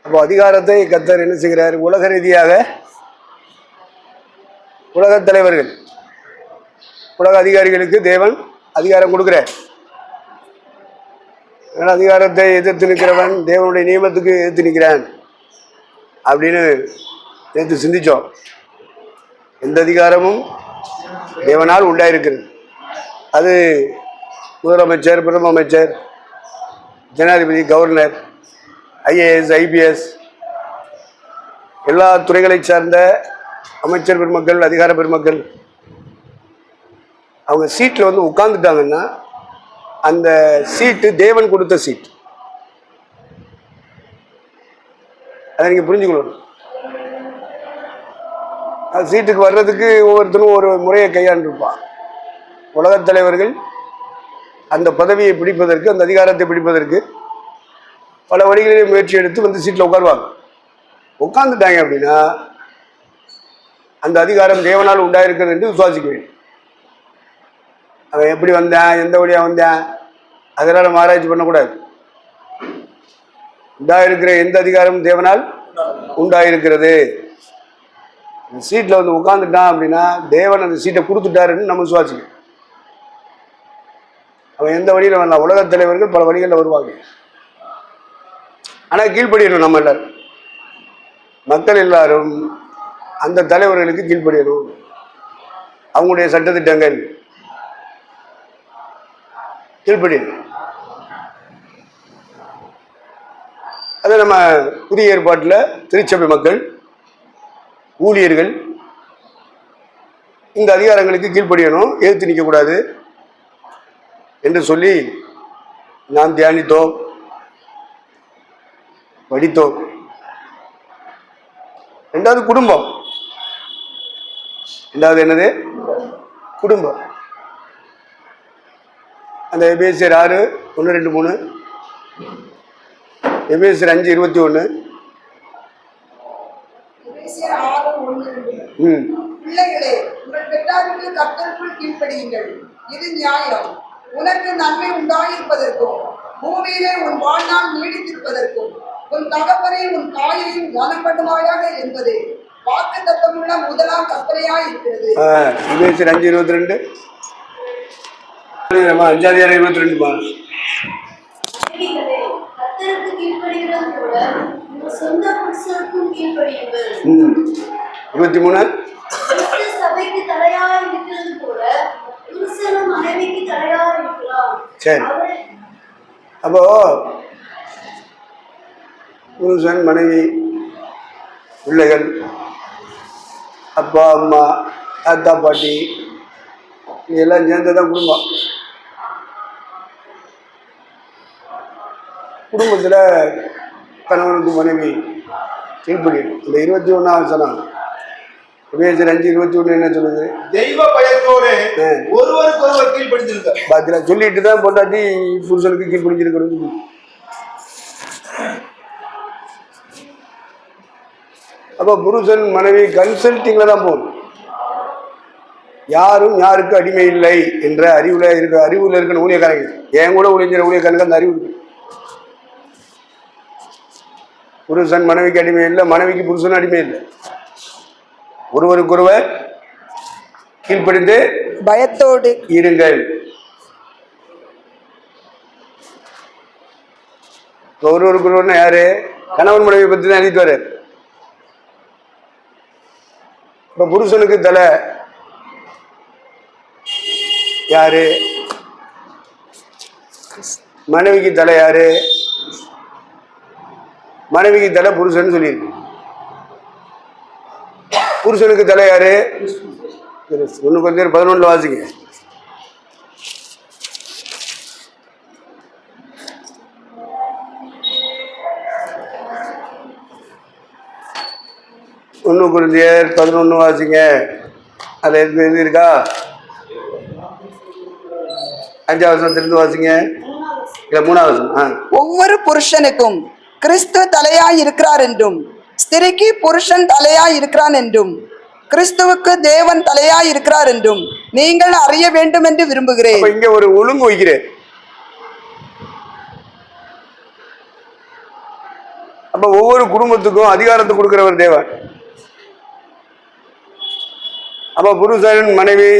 அப்போ அதிகாரத்தை கர்த்தர் என்ன செய்கிறார்? உலக ரீதியாக உலக தலைவர்கள், உலக அதிகாரிகளுக்கு தேவன் அதிகாரம் கொடுக்கிறார். அதிகாரத்தை எதிர்த்து நிற்கிறவன் தேவனுடைய நியமத்துக்கு எதிர்த்து நிற்கிறான் அப்படின்னு நேற்று சிந்திச்சோம். எந்த அதிகாரமும் தேவனால் உண்டாயிருக்கிறது. அது முதலமைச்சர், பிரதம அமைச்சர், ஜனாதிபதி, கவர்னர், ஐஏஎஸ், ஐபிஎஸ், எல்லா துறைகளை சார்ந்த அமைச்சர் பெருமக்கள், அதிகார பெருமக்கள் அவங்க சீட்டில் வந்து உட்கார்ந்துட்டாங்கன்னா அந்த சீட்டு தேவன் கொடுத்த சீட். அதை நீங்கள் புரிஞ்சுக்கணும். அது சீட்டுக்கு வர்றதுக்கு ஒவ்வொருத்தரும் ஒரு முறையை கையாண்டிருப்பான். உலகத் தலைவர்கள் அந்த பதவியை பிடிப்பதற்கு, அந்த அதிகாரத்தை பிடிப்பதற்கு பல வழிகளிலே முயற்சி எடுத்து வந்து சீட்டில் உட்காருவாங்க. உட்கார்ந்துட்டாங்க அப்படின்னா அந்த அதிகாரம் தேவனால் உண்டாயிருக்கிறது என்று விசுவாசிக்க வேண்டும். அவன் எப்படி வந்தான், எந்த வழியாக வந்தான், அதெல்லாம் நம்ம ஆராய்ச்சி பண்ணக்கூடாது. உண்டாயிருக்கிற எந்த அதிகாரமும் தேவனால் உண்டாயிருக்கிறது. சீட்டில் வந்து உட்காந்துட்டான் அப்படின்னா தேவன் அந்த சீட்டை கொடுத்துட்டாருன்னு நம்ம விசுவாசிக்கணும். அவன் எந்த வழியில் வரலாம். உலகத் தலைவர்கள் பல வழிகளில் வருவாங்க. ஆனால் கீழ்ப்படியணும். நம்ம எல்லாரும், மக்கள் எல்லாரும் அந்த தலைவர்களுக்கு கீழ்ப்படியணும். அவங்களுடைய சட்டத்திட்டங்கள் கீழ்ப்படியணும். அதை நம்ம புதிய ஏற்பாட்டில் திருச்சபை மக்கள், ஊழியர்கள் இந்த அதிகாரங்களுக்கு கீழ்ப்படியணும், எதிர்த்து நிற்கக்கூடாது என்று சொல்லி நாம் தியானித்தோம், படித்தோம். ரெண்டாவது குடும்பம். ரெண்டாவது என்னது? குடும்பம். அந்த எபேசியர் 6:1-2-3, எபேசியர் 5:21. பிள்ளைகளே, உங்கள் பெற்றாருக்கு கர்த்தருக்குள் கீழ்ப்படியுங்கள், இது நியாயம். உனக்கு நன்மை உண்டாயிருப்பதற்கும் பூமியிலே உன் வாழ்நாள் நீடித்திருப்பதற்கும் உன் தகப்பனை உன் தாயையும் கனம் பண்ணுவாயாக என்பது வாக்குத்தத்தமுள்ள முதலாம் கற்பனையாய் இருக்கிறது. எபேசியர் 5:22, 5:22. கர்த்தருக்கு கீழ்ப்படிகிறது போல உங்கள் சொந்த புருஷருக்கும் கீழ்ப்படியுங்கள். 23. சபைக்கு தலையாய் இருக்கிறது போல புருஷனும் மனைவிக்கு தலையாய் இருக்கலாம். சரி, அப்போ புருஷன், மனைவி, பிள்ளைகள், அப்பா, அம்மா, தாத்தா, பாட்டி இதெல்லாம் சேர்ந்ததான் குடும்பம். குடும்பத்தில் கணவனுக்கு மனைவி கீழ்ப்படியணும். இந்த 21ஆம் வசனம் எபேசியர் 5:21 என்ன சொல்லுது? தெய்வ பயத்தோடு ஒருவருக்கொருவர் கீழ்ப்படிந்திருக்க. பாத்திர சொல்லிட்டு தான் பொண்டாட்டி புருஷனுக்கு கீழ்ப்படிஞ்சிருக்கிறது. அப்போ புருஷன் மனைவி கன்சல்டிங்ல தான் போகணும். யாரும் யாருக்கு அடிமை இல்லை என்ற அறிவுல இருக்கிற ஊழியக்காரங்க, என் கூட ஊழியர் ஊழியக்காரனுக்கு அந்த அறிவு இருக்கு. புருஷன் மனைவிக்கு அடிமை இல்லை, மனைவிக்கு புருஷன் அடிமை இல்லை. ஒருவருக்கொருவர் கீழ்ப்படிந்து பயத்தோடு இருங்கள். ஒருவருக்கொருவர்னா யாரு? கணவன் மனைவி பற்றி தான் எழுதிட்டு வர்றாரு. இப்ப புருஷனுக்கு தலை யாரு? மனைவிக்கு தலை யாரு? மனைவிக்கு தலை புருஷன் சொல்லியிருக்கு. புருஷனுக்கு தலை யாரு? ஒண்ணு கொஞ்சம் 11 வாசிங்க. ஒன்று குருந்தியர் 11 வாசிங்க. அதில் எது இருக்கா? 5ஆம் வசனத்திலிருந்து வாசிங்க. இல்லை 3ஆம் வசனம். ஒவ்வொரு புருஷனுக்கும் கிறிஸ்து தலையாய் இருக்கிறார் என்றும் ஸ்திரிக்கு புருஷன் தலையாய் இருக்கிறான் என்றும் கிறிஸ்துவுக்கு தேவன் தலையாய் இருக்கிறார் என்றும் நீங்கள் அறிய வேண்டும் என்று விரும்புகிறேன். இங்க ஒரு ஒழுங்கு வைக்கிறேன். அப்ப ஒவ்வொரு குடும்பத்துக்கும் அதிகாரத்தை கொடுக்கிறவர் தேவன். அப்ப புருஷன் மனைவி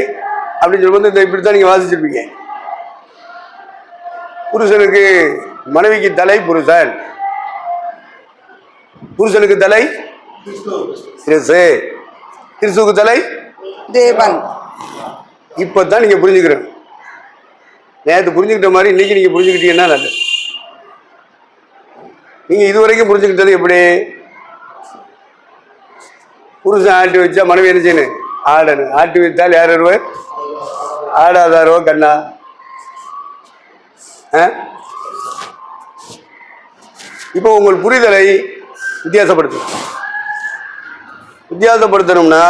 அப்படின்னு சொல்லும்போது இந்த இப்படித்தான் நீங்க வாசிச்சிருப்பீங்க. புருஷனுக்கு மனைவிக்கு தலை புருஷன், புருஷனுக்கு தலை கிறிஸ்து, கிறிஸ்துவுக்கு தலை தேவன். இப்பதான் நீங்க புரிஞ்சுக்கிறேன். நேற்று புரிஞ்சுக்கிட்ட மாதிரி இன்னைக்கு நீங்க புரிஞ்சுக்கிட்டீங்கன்னா நல்லது. நீங்க இதுவரைக்கும் புரிஞ்சுக்கிட்டது எப்படி? புருஷன் ஆட்டி வச்சா மனைவி என்ன செய்யணும்? ஆடணும். ஆட்டி வைத்தால் யார் வருவர்? ஆடாதாரோ கண்ணா? இப்போ உங்கள் புரிதலை வித்தியாசப்படுத்தணும்னா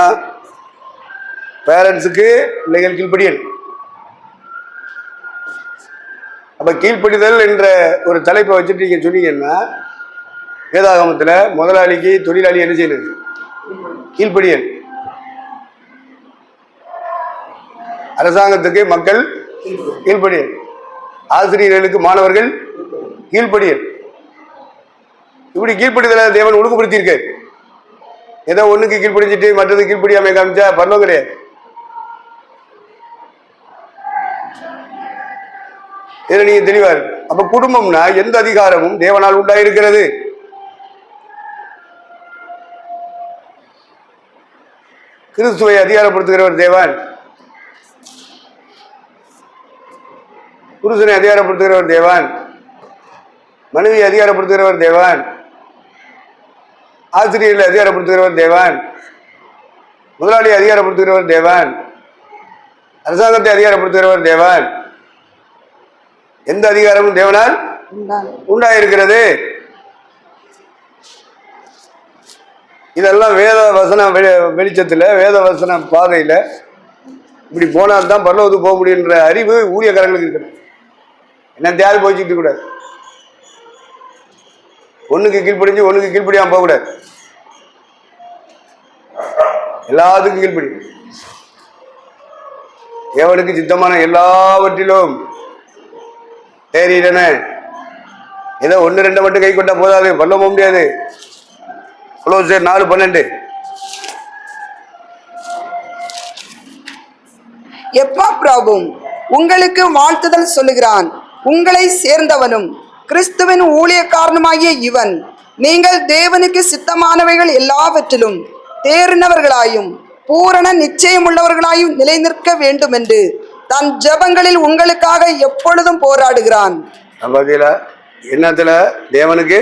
பேரண்ட்ஸுக்கு பிள்ளைகள் கீழ்ப்படியல். அப்ப கீழ்ப்படிதல் என்ற ஒரு தலைப்பை வச்சுட்டு நீங்க சொன்னீங்கன்னா வேதாகமத்துல முதலாளிக்கு தொழிலாளி என்ன செய்யணும்? கீழ்ப்படியல். அரசாங்கத்துக்கு மக்கள் கீழ்ப்படியல், ஆசிரியர்களுக்கு மாணவர்கள் கீழ்ப்படியல். இப்படி கீழ்ப்படிதலை தேவன் ஒழுங்குபடுத்தி இருக்காரு. ஏதோ ஒண்ணுக்கு கீழ்ப்படிஞ்சிட்டு மற்றது கீழ்ப்படியாம காமிச்சா பரலோகம் கிடையாது. இதுல நீங்க தெளிவா இருக்கு. அப்ப குடும்பம்னா எந்த அதிகாரமும் தேவனால் உண்டாயிருக்கிறது. கிறிஸ்துவை அதிகாரப்படுத்துகிறவர் தேவன், புருஷனை அதிகாரப்படுத்துகிறவர் தேவன், மனைவியை அதிகாரப்படுத்துகிறவர் தேவன், ஆசிரியர்களை அதிகாரப்படுத்துகிறவர் தேவன், முதலாளியை அதிகாரப்படுத்துகிறவர் தேவன், அரசாங்கத்தை அதிகாரப்படுத்துகிறவர் தேவன். எந்த அதிகாரமும் தேவனால் உண்டாயிருக்கிறது. இதெல்லாம் வேத வசன வெளிச்சத்துல, வேத வசன பாதையில இப்படி போனால்தான் பரலோகத்துக்கு போக முடியுன்ற அறிவு ஊழியக்காரங்களுக்கு இருக்கணும். என்ன தேவை போய்ச்சிட்டு கூடாது. ஒண்ணுக்கு கீழ்ப்படிஞ்சு ஒண்ணுக்கு கீழ்ப்படியாம போக கூடாது. எல்லாத்துக்கும் கீழ்ப்படி. தேவனுக்கு சித்தமான எல்லாவற்றிலும் தேறிடனே. ஏதோ 1-2 மட்டும் கை கொண்டா போதாது, பண்ண போக முடியாது. கொலோசியர் 4:12. எப்பாப்ராவும் உங்களுக்கு வாழ்த்துதல் சொல்லுகிறான். உங்களை சேர்ந்தவனும் கிறிஸ்துவின் ஊழியக்காரனுமாகிய இவன் நீங்கள் தேவனுக்கு சித்தமானவைகள் எல்லாவற்றிலும் தேறினவர்களாயும் பூரண நிச்சயமுள்ளவர்களாயும் நிலைநிற்க வேண்டும் என்று தன் ஜெபங்களில் உங்களுக்காக எப்பொழுதும் போராடுகிறான். என்னத்துல தேவனுக்கு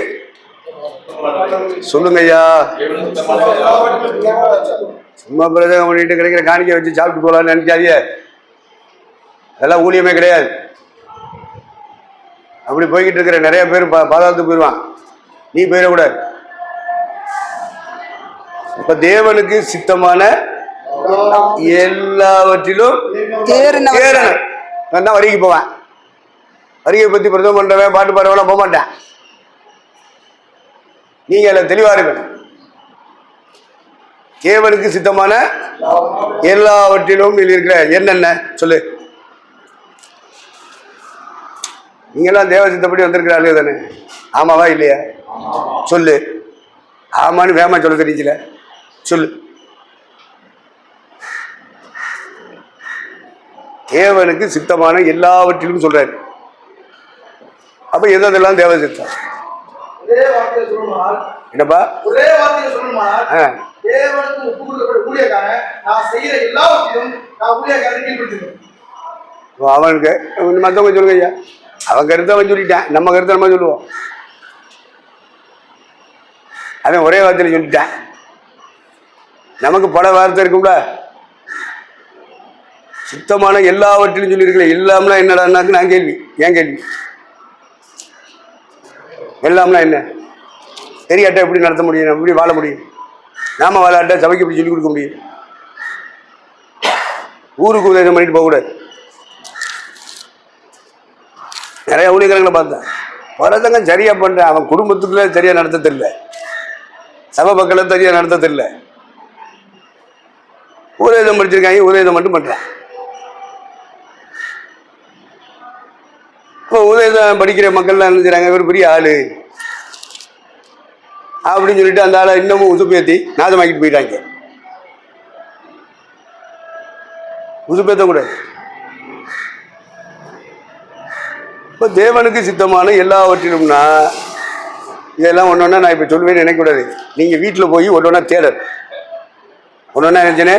சொல்லுங்க ஐயா. சும்மா பிரதகம் பண்ணிட்டு கிடைக்கிற காணிக்கை வச்சு சாப்பிட்டு போலான்னு நினைக்காதீங்க. அதெல்லாம் ஊழியமே கிடையாது. அப்படி போய்கிட்டு இருக்கிற நிறைய பேர் பாதாளத்துக்கு போயிடுவான். நீ போயிடக்கூடாது. இப்ப தேவனுக்கு சித்தமான எல்லாவற்றிலும் நான் வரிக்கு போவேன். வரிகை பத்தி பிரதமர் பண்றவன் பாட்டு பாடுறவன் போக மாட்டேன். நீங்க எல்லாம் தெளிவா இருக்கணும். தேவனுக்கு சித்தமான எல்லாவற்றிலும் இருக்கிற என்னென்ன சொல்லு. நீங்கெல்லாம் தேவ சித்தப்படி வந்திருக்கிறார்கள் தானே? ஆமாவா இல்லையா? சொல்லு. ஆமான்னு வேமா சொல்ல தெரியல. சொல்லு. தேவனுக்கு சித்தமான எல்லாவற்றிலும் சொல்றாரு. அப்ப எதெல்லாம் தேவ சித்தம்? என்னப்பா? ஒரே வார்த்தையில சொல்லணுமானால் தேவனுக்கு ஒப்புக்கொடுக்கப்பட்ட ஊழியக்காரன் நான் செய்யற எல்லாவற்றிலும் நான் ஊழியக்காரன் கீழ்ப்படிஞ்சிருக்கேன். அவனுக்கு மத்தவங்க சொல்லுங்க ஐயா. அவன் கருத்தை அவன் சொல்லிட்டான், நம்ம கருத்தை நம்ம சொல்லுவோம். அவன் ஒரே வார்த்தையில சொல்லிட்டான். நமக்கு பல வார்த்தை இருக்கும்ல. சுத்தமான எல்லாவற்றிலும் சொல்லியிருக்கல. எல்லாம்லாம் என்னடான்னாக்கு நான் கேள்வி. ஏன் கேள்வி? எல்லாம்லாம் என்ன தெரியாட்டா எப்படி நடத்த முடியும்? எப்படி வாழ முடியும்? நாம வாழாட்டா சபைக்கு எப்படி சொல்லிக் கொடுக்க முடியும்? ஊருக்கு உதவி பண்ணிட்டு போகக்கூடாது. நிறைய ஊழியர்களை பார்த்தேன். வரதங்க சரியா பண்றேன். அவன் குடும்பத்துக்குள்ள சரியா நடத்த தெரியல, சபை மக்களை சரியா நடத்த தெரியல. உதயம் படிச்சிருக்காங்க, உதயம் மட்டும் பண்றான். இப்போ உதயம் படிக்கிற மக்கள்லாம் நினைச்சாங்க இவர் பெரிய ஆளு. அப்படின்னு சொல்லிட்டு அந்த ஆளை இன்னமும் உசுப்பேத்தி நாசமாக்கிட்டு போயிட்டாங்க. உசுப்பேத்தக்கூடாது. இப்போ தேவனுக்கு சித்தமான எல்லாவற்றிலும்னா இதெல்லாம் ஒன்று ஒன்றா நான் இப்போ சொல்லுவேன்னு நினைக்கக்கூடாது. நீங்கள் வீட்டில் போய் ஒன்று ஒன்றா தேடல் ஒன்று ஒன்றா நினச்சேனே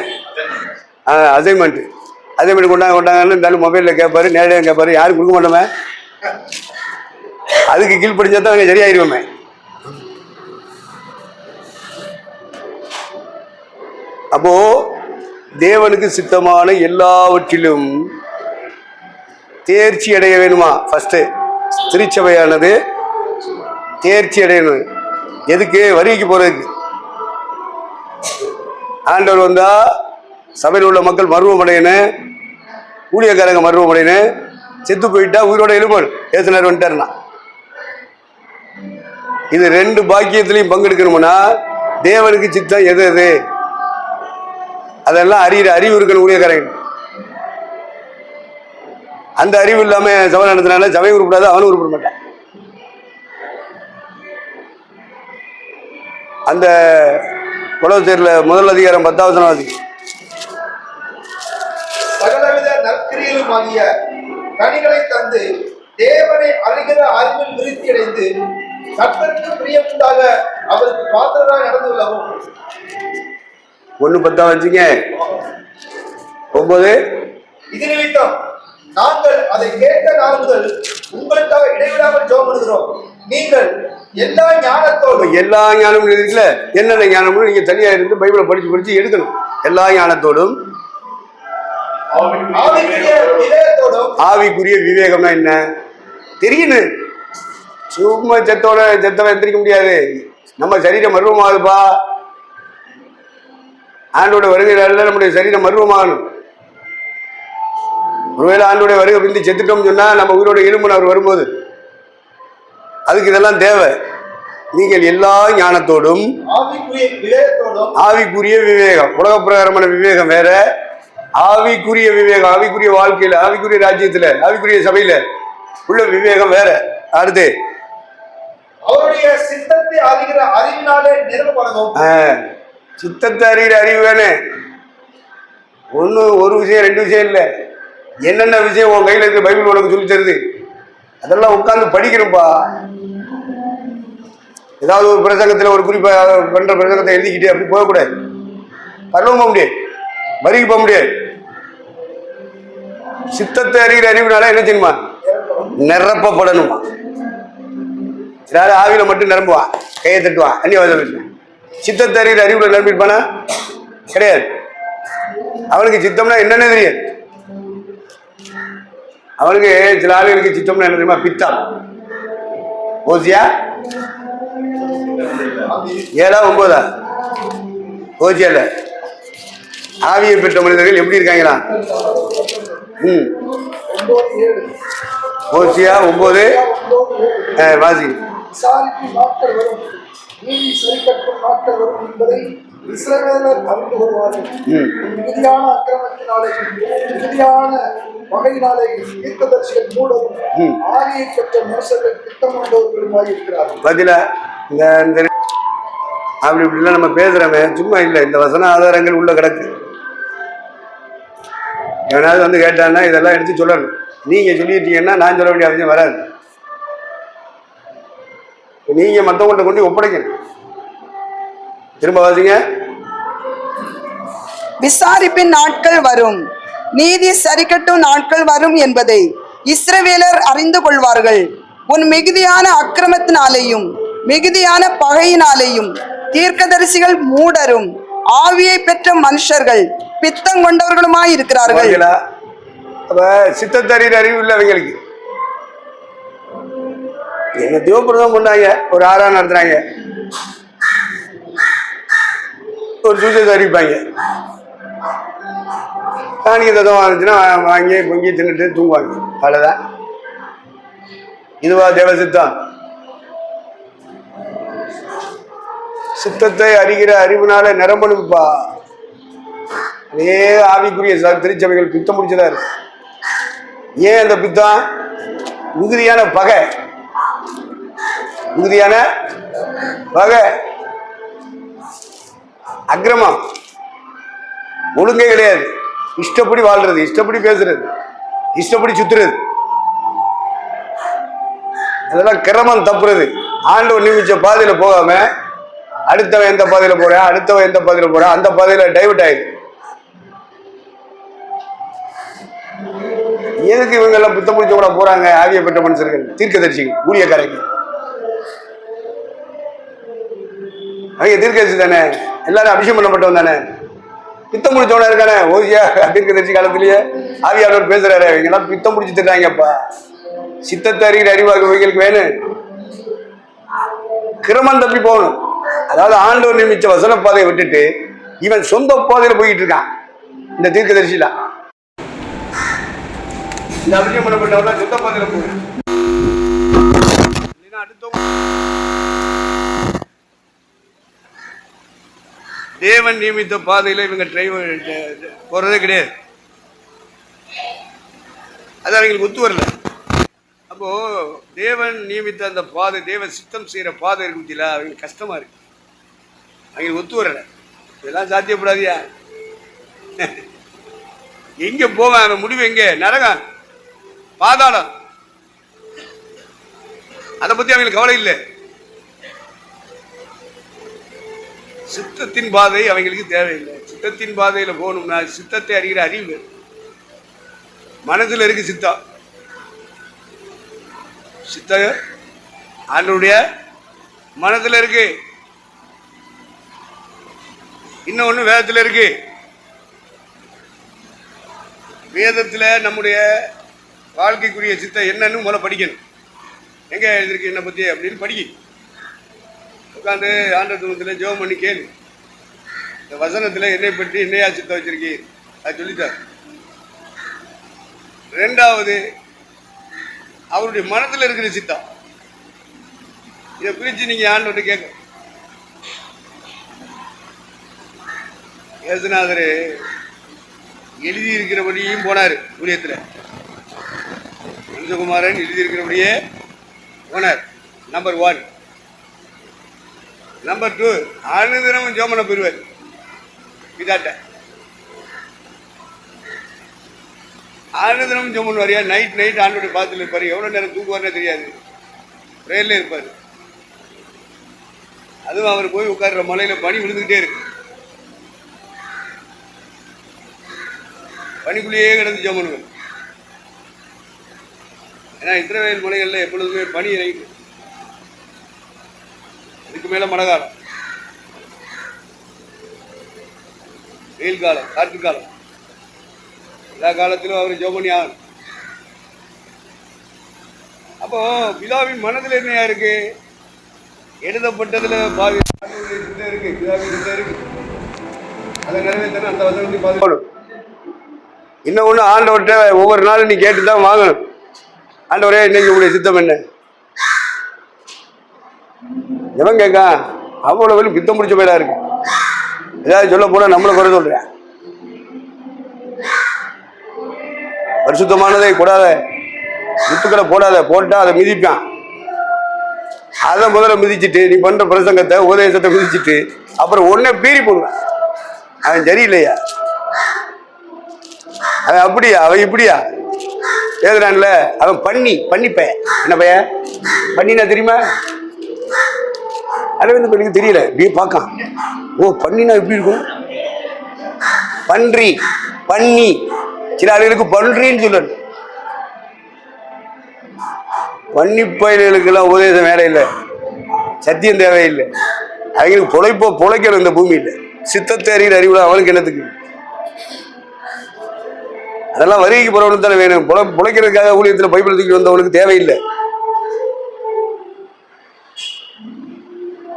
அசைன்மெண்ட் கொண்டாங்கன்னு இருந்தாலும் மொபைலில் கேட்பாரு, நேரடியாக கேட்பாரு, யாரும் கொடுக்க மாட்டோமே. அதுக்கு கீழ்படிச்சா தான் நாங்கள் சரியாயிருவோமே. அப்போ தேவனுக்கு சித்தமான எல்லாவற்றிலும் தேர்ச்சி அடைய வேணுமா? ஃபர்ஸ்ட் திருச்சபையானது தேர்ச்சி அடையணும். எதுக்கு? வருகைக்கு போறதுக்கு. ஆண்டவர் வந்தா சபையில் உள்ள மக்கள் மருவம் அடையணும், ஊழியக்காரங்க மருவம் அடையணும். செத்து போயிட்டா உயிரோட எழுப்பணும். ஏசுனர் வந்துட்டாருன்னா இது ரெண்டு பாக்கியத்திலையும் பங்கெடுக்கணும்னா தேவனுக்கு சித்தம் எது எது அதெல்லாம் அறிவு இருக்கணும் ஊழியக்காரங்க. அந்த அறிவு இல்லாம சபை நடத்தினால சபை உருப்படாது, அவனும் உருப்பிட மாட்டான். அந்த உலகத்தேர்ல முதல் அதிகாரம் 10வது சகலவித நற்கிரிகளுமாகிய கனிகளை தந்து தேவனை அறிகிற அறிவில் விருத்தி அடைந்து கர்த்தருக்கு பிரியமுண்டாக அவருக்கு பாத்திரராக நடந்துள்ளவும். 1:10 வச்சுங்க. 9 இது நிமித்தம் நாங்கள் அதை கேட்ட நாள் முதல் உங்களுக்காக இடைவிடாமல் ஜெபம் பண்ணுகிறோம். நீங்கள் எல்லா ஞானத்தோடும், எல்லா ஞானமும் இருக்குல்ல, என்னென்ன ஞானமும் நீங்க தனியா இருந்து பைபிளை படிச்சு எடுக்கணும். எல்லா ஞானத்தோடும் ஆவிக்குரிய விவேகம்னா என்ன தெரியணும். சும்மா செத்தவன் எந்திரிக்க முடியாது. நம்ம சரீரம் மர்வமாகுதுப்பா. ஆண்டோட வருகையில நம்முடைய சரீரம் மர்வமாகணும். ஒருவேளை ஆண்டோடைய வருகை பிந்தி செத்துட்டோம்னு சொன்னா நம்ம உயிரோட எலும்பு அவர் வரும்போது அதுக்கு இதெல்லாம் தேவை. நீங்கள் எல்லா ஞானத்தோடும் ஆவிக்குரிய விவேகம், உலக பிரகாரமான விவேகம் வேற, ஆவிக்குரிய விவேகம், ஆவிக்குரிய வாழ்க்கையில, ஆவிக்குரிய ராஜ்யத்துல, ஆவிக்குரிய சபையில உள்ள விவேகம் வேற. அடுத்து அவருடைய சித்தத்தை அறிகிற அறிவினாலே நிரப்பப்படணும். சித்தத்தை அறிகிற அறிவு வேணும். ஒரு விஷயம் 2 விஷயம் இல்லை, என்னென்ன விஷயம் உன் கையில இருக்க பைபிள் உனக்கு சொல்லி தருது அதெல்லாம் உட்கார்ந்து படிக்கணும்பா. ஏதாவது ஒரு பிரசங்கத்தில் ஒரு குறிப்பா பண்ற பிரசங்கத்தை எழுதிக்கிட்டு அப்படி போகக்கூடாது. பரவ முடியாது, வரிக்கு போக முடியாது. சித்தத்தை அறிகிற அறிவுனால என்ன செய்யணுமா? நிரப்பப்படணுமா. யாரு ஆவியில மட்டும் நிரம்புவான், கையை தட்டுவான், அந்நியவாதம். சித்தத்தை அறிகிற அறிவுல நிரம்பிருப்பானா? கிடையாது. அவனுக்கு சித்தம்னா என்னன்னு தெரியாது. அவனுக்கு சில ஆளுகளுக்கு சித்தம்னா என்ன தெரியுமா? பித்தம். ஓசியா 7 9 ஓசியால ஆவியை பெற்ற மனிதர்கள் எப்படி இருக்காங்களா? ஓசியா 9 வாசி. இஸ்ரவேலர் அறிந்து கொள்வார்கள். மிகுதியான அக்கிரமத்தினாலேயும் மிகுதியான வகையினாலே தீர்க்கதரிசிகள் மூடவும் ஆவியை பெற்ற மனுஷர்கள் திட்டம் கொண்டவர்களுமாய் இருக்கிறார்கள். பதில இந்த அப்படி இப்படிலாம் நம்ம பேசுறோமே சும்மா இல்லை. இந்த வசன ஆதாரங்கள் உள்ள கிடக்கு. எவனாவது வந்து கேட்டான்னா இதெல்லாம் எடுத்து சொல்லணும். நீங்க சொல்லிட்டீங்கன்னா நான் சொல்ல வேண்டிய அவசியம் வராது. நீங்க மற்றவங்கள்ட்ட கொண்டு ஒப்படைக்கணும். திரும்ப வாசிங்க. விசாரிப்பின் நாட்கள் வரும், நீதி சரிக்கட்டும் நாட்கள் வரும் என்பதை இஸ்ரவேலர் அறிந்து கொள்வார்கள். உன் மிகுதியான அக்கிரமத்தினாலேயும் மிகுதியான பகையினாலேயும் தீர்க்கதரிசிகள் மூடரும் ஆவியை பெற்ற மனுஷர்கள் பித்தம் கொண்டவர்களுமாய் இருக்கிறார்கள். சித்தத்தறிகிற அறிவு இல்லை அவங்களுக்கு. என்ன தேவபிரதம் பண்ணாங்க, ஒரு ஆறா நடத்துறாங்க, ஒரு சூசத்தை அறிவிப்பாங்க. காணிக்க தத்துவம் இருந்துச்சுன்னா வாங்கி பொங்கி தின்னுட்டு தூங்குவாங்க. அவ்வளோதான். இதுவா தேவ சித்தம்? சித்தத்தை அறிகிற அறிவுனால நிரம்பணும்ப்பா. அதே ஆவிக்குரிய திருச்சபைகள் பித்தம் முடிச்சதா இருக்கு. ஏன் அந்த பித்தம்? மிகுதியான பகை, மிகுதியான பகை. அக்கிரமம் ஒழுங்கே கிடையாது. இஷ்டப்படி வாழ்றது, இஷ்டப்படி பேசுறது, இஷ்டப்படி சுத்துறது, அதெல்லாம் கிரமம் தப்புறது. ஆண்டவர் நியமிச்ச பாதையில போகாம அடுத்தவன் எந்த பாதையில போறான், அடுத்தவன் எந்த பாதையில போறான், அந்த பாதையில டைவர்ட் ஆயிடுது. எதுக்கு இவங்க எல்லாம் புத்த முடிச்ச கூட போறாங்க? ஆவிய பெற்ற மனுஷர்கள், தீர்க்கதரிசிகள், ஊழியக்காரங்க, அவங்க தீர்க்கதரிசி தானே, எல்லாரும் அபிஷேகம் பண்ணப்பட்டவன் தானே, பித்தம் முடிச்சவனா இருக்கானே. ஓசியா தீர்க்கதரிசி காலத்திலேயே ஆவியானவர் பேசுறாரு, இவங்க எல்லாம் பித்தம் முடிச்சு தர்றாங்கப்பா, சித்தத்தை அறிகிற அறிவாக்கு இவங்களுக்கு வேணும். கிரமம் தப்பி போகணும். அதாவது ஆண்டவர் நியமிச்ச வசன பாதையை விட்டுட்டு இவன் சொந்த பாதையில போயிட்டு இருக்கான். இந்த தீர்க்கதரிசில இந்த அபிஷேகம் பண்ணப்பட்டவங்க சொந்த பாதையில போகணும். தேவன் நியமித்த பாதையில இவங்க டிரைவர் போறதே கிடையாது. அது அவங்களுக்கு ஒத்து வரல. அப்போ தேவன் நியமித்த அந்த பாதை, தேவன் சித்தம் செய்யற பாதை இருக்குல, அவங்களுக்கு கஷ்டமா இருக்கு, அவங்களுக்கு ஒத்து வரல. இதெல்லாம் சாத்தியப்படாதியா? எங்க போவேன்? அவன் முடிவு எங்க? நரகம், பாதாளம். அதை பத்தி அவங்களுக்கு கவலை இல்லை. சித்தத்தின் பாதை அவங்களுக்கு தேவையில்லை. சித்தத்தின் பாதையில போகணும்னா சித்தத்தை அறிகிற அறிவு, மனதில் இருக்கு சித்தம். சித்த ஆண்டவருடைய மனதில் இருக்கு. இன்னொன்னு வேதத்தில் இருக்கு. வேதத்தில் நம்முடைய வாழ்க்கைக்குரிய சித்தம் என்னன்னு முதல்ல படிக்கணும். எங்க எழுதிருக்கு என்னை பத்தி அப்படின்னு படிக்க உட்காந்து ஆண்டவத்தில் ஜெபம் பண்ணி கேளு. இந்த வசனத்தில் என்னை பற்றி என்னையா சித்தம் வச்சிருக்கீர், அது சொல்லிட்டார். ரெண்டாவது அவருடைய மனதில் இருக்கிற சித்தம், இதை பிரிச்சு நீங்க ஆண்டவர்கிட்ட கேட்க. ஏசுநாதர் எழுதி இருக்கிறபடியும் போனார் ஊழியத்தில். மனுஷகுமாரன் எழுதி இருக்கிறபடியே போனார். நம்பர் 1. நம்பர் 2, அனுதினமும் ஜோமனை பெறுவார் இதாட்ட. அனுதினமும் ஜோமன் வரையா, நைட் ஆண்டோட பார்த்துல இருப்பார். எவ்வளோ நேரம் தூக்குவார்னே தெரியாது, ட்ரெயின்ல இருப்பார். அதுவும் அவர் போய் உட்கார்ற மலையில பனி விழுந்துக்கிட்டே இருக்கு. பனிக்குள்ளேயே கிடந்து ஜோமனுங்க. ஏன்னா இஸ்ரவேல் மலைகளில் எப்பொழுதுமே பனி இறங்கி, இதுக்கு மேல மழை காலம், வெயில் காலம், காற்று காலம், எல்லா காலத்திலும் அவர் ஜோமனி ஆகணும். அப்போ பிதாவின் மனதில் என்னையா இருக்கு? எழுதப்பட்டதுல பாவி சித்தம் இருக்கு, பிதாவின் சித்தம் இருக்கு. அதை நிறைவேற்றணும். அந்த வசனத்தை பாதுகாக்கணும். இன்னொன்று, ஆண்டவர்கிட்ட ஒவ்வொரு நாளும் நீ கேட்டு தான் வாங்கணும். ஆண்டவரே, இன்னைக்கு உங்களுடைய சித்தம் என்ன? எவன் கேட்க? அவ்வளவு பித்தம் பிடிச்ச பேரா இருக்கு. ஏதாவது சொல்ல போனா நம்மளை குறை சொல்றேன். பரிசுத்தமானதை கூடாத, முத்துக்களை போடாத, போட்டா அதை மிதிப்பான். அதை முதல்ல மிதிச்சுட்டு நீ பண்ற பிரசங்கத்தை, உபதேசத்தை மிதிச்சுட்டு அப்புறம் ஒன்னே பீறி போடுவான். அவன் சரியில்லையா? அவன் அப்படியா, அவன் இப்படியா எழுதுறான்ல? அவன் பண்ணிப்ப என்ன பைய பண்ணினா தெரியுமா? அது வந்து எனக்கு தெரியல. இப்படியே பார்க்கான். ஓ, பண்ணினா எப்படி இருக்கும்? பண்ணி சில ஆளுகளுக்கு பன்றின்னு சொல்லணும். பன்னிப்பயல்களுக்கெல்லாம் உபதேசம் வேலை இல்லை, சத்தியம் தேவையில்லை. அவங்களுக்கு பொழைக்கணும் இந்த பூமியில். சித்தத்தை அறிகிற அறிவுல அவனுக்கு என்னத்துக்கு? அதெல்லாம் வருகைக்கு போறவனுக்கு தானே வேணும். பொழைக்கிறதுக்காக ஊழியத்தில் பைபிள் தூக்கி வந்தவனுக்கு தேவையில்லை.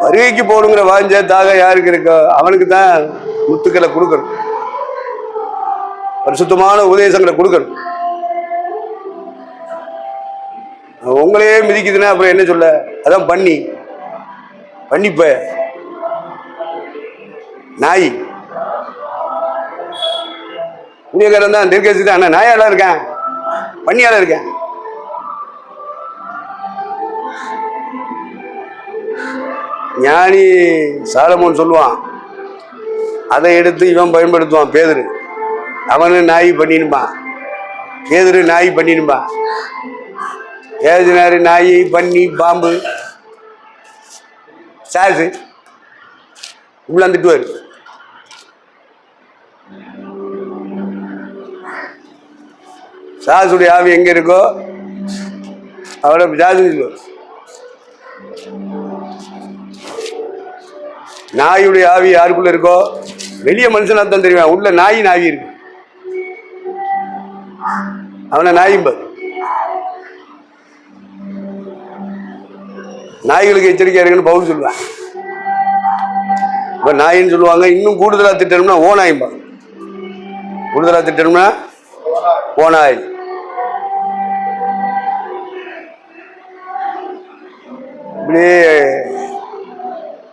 வருகைக்கு போகணுங்கிற வாஞ்ச தாக யாருக்கு இருக்கோ அவனுக்கு தான் முத்துக்களை கொடுக்கணும், பரிசுத்தமான உபதேசங்களை கொடுக்கணும். உங்களையே மிதிக்குதுன்னா அப்புறம் என்ன சொல்ல? அதான் பண்ணிப்ப நாய் ஊழியக்காரன் தான், தீர்க்கதரிசி தான். ஆனால் நாயால இருக்கேன், பண்ணியால இருக்கேன். ஞானி சாலமோன் சொல்லுவான், அதை எடுத்து இவன் பயன்படுத்துவான் பேதுரு. அவனு நாய் பண்ணிருப்பான், பேதுரு நாய் பண்ணிருப்பான். ஏசினாரு நாய், பன்னி, பாம்பு, சாசு இப்படிலாம் திட்டுவார். சாசுடைய ஆவி எங்க இருக்கோ அவரை பிசாசு சொல்லுவார். நாயுடைய ஆவி யாருக்குள்ள இருக்கோ, வெளிய மனுஷனா தான் தெரியும், உள்ள நாயின் ஆவி இருக்கு, அவனை நாயிம்ப. நாய்களுக்கு எச்சரிக்கையா இருக்குன்னு பவுல் சொல்லுவான். இப்ப நாயின்னு சொல்லுவாங்க. இன்னும் கூடுதலா திட்டணும்னா ஓநாயும்பா. கூடுதலா திட்டணும்னா ஓநாய். இப்படியே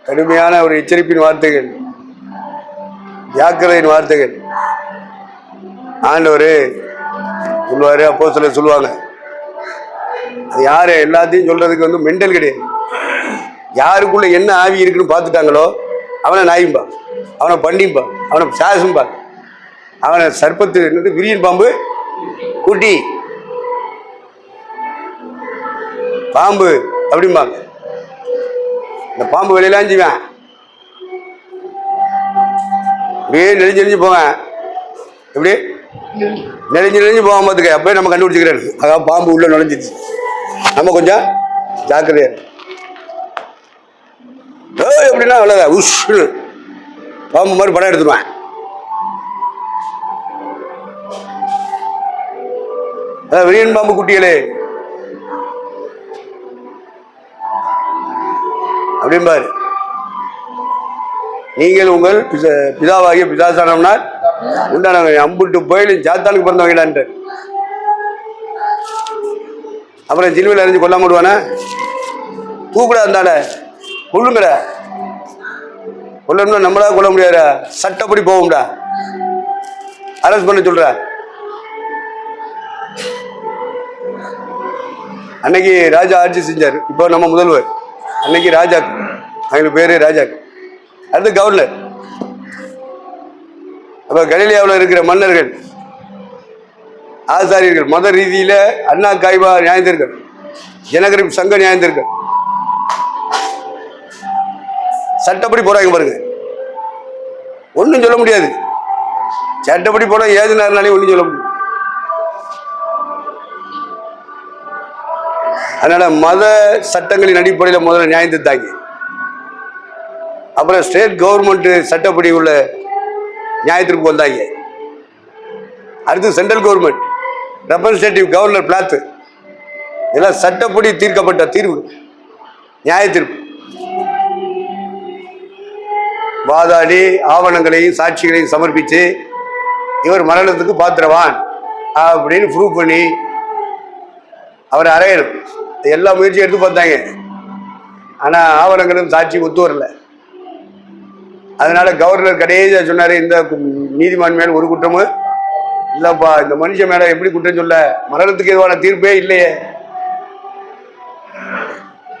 கடுமையான ஒரு எச்சரிப்பின் வார்த்தைகள், ஜாக்கிரதையின் வார்த்தைகள் ஆண்டவர் சொல்லுவாரு. அப்போஸ்தலர் சொல்லுவாங்க. அது யாரு எல்லாத்தையும் சொல்றதுக்கு வந்து மெண்டல் கிடையாது. யாருக்குள்ள என்ன ஆவி இருக்குன்னு பார்த்துட்டாங்களோ அவனை நாயும்பா, அவனை பண்ணிப்பா, அவனை சாசும்பா, அவனை சர்ப்பத்து என்னது விரியன் பாம்பு குட்டி பாம்பு அப்படிம்பாங்க. இந்த பாம்பு வெளியெல்லாம் செய்வேன், இப்படியே நெளிஞ்சு நெளிஞ்சு போவேன். எப்படி நெளிஞ்சு நெளிஞ்சு போவான் பார்த்துக்க. அப்பயே நம்ம கண்டுபிடிச்சிக்கிறேன், அதான் பாம்பு உள்ள நுழைஞ்சிச்சு. நம்ம கொஞ்சம் ஜாக்கிரதையா எப்படின்னா அவ்வளோதான், உஷ் பாம்பு மாதிரி படம் எடுத்துருவேன். விரியன் பாம்பு குட்டிகளே அப்படிம்பாரு. நீங்கள் உங்கள் பிதாவாகிய பிதாசானம்னால் உண்டானவங்க, அம்புட்டு போயிலும் சாத்தானுக்கு பிறந்தவங்களான்ட்டு. அப்புறம் ஜிலுவையில் அறிஞ்சு கொல்லாம விடுவானே, தூக்கூட இருந்தால கொள்ளுங்கடா. கொல்லணும்னா நம்மளா கொல்ல முடியாதா, சட்டப்படி போகும்டா, அரெஸ்ட் பண்ண சொல்ற. அன்னைக்கு ராஜா ஆட்சி செஞ்சார், இப்போ நம்ம முதல்வர். அன்னைக்கு ராஜா, அவங்களுக்கு பேரு ராஜா, அடுத்து கவர்னர். அப்ப கலிலியாவில் இருக்கிற மன்னர்கள், ஆசாரியர்கள், மத ரீதியில அண்ணா காய்பா நியாயந்திருக்கள், ஜனகரிப் சங்க நியாயந்திருக்கள், சட்டப்படி போறாங்க பாருங்க. ஒன்றும் சொல்ல முடியாது, சட்டப்படி போட ஏதுனாருனாலே ஒன்றும் சொல்ல முடியும். அதனால மத சட்டங்களின் அடிப்படையில் முதல்ல நியாயம் தந்தாங்க. அப்புறம் ஸ்டேட் கவர்மெண்ட் சட்டப்படி உள்ள நியாயத்திற்கு வந்தாங்க. அடுத்து central government, representative governor Pilate, இதெல்லாம் சட்டப்படி தீர்க்கப்பட்ட தீர்வு, நியாய தீர்ப்பு. வாதாடி ஆவணங்களையும் சாட்சிகளையும் சமர்ப்பித்து இவர் மரணத்துக்கு பாத்திரவான் அப்படின்னு ப்ரூவ் பண்ணி அவரை அறையணும். எல்லா முயற்சியும் எடுத்து பார்த்தாங்க, ஆனா ஆவணங்களும் சாட்சி ஒத்து வரல. அதனால கவர்னர் கடைசியா சொன்னாரு, இந்த நீதிமான் மேல் ஒரு குற்றமும் இல்லப்பா, இந்த மனுஷன் மேல எப்படி குற்றம் சொல்ல, மரணத்துக்கு எதுவான தீர்ப்பே இல்லையே,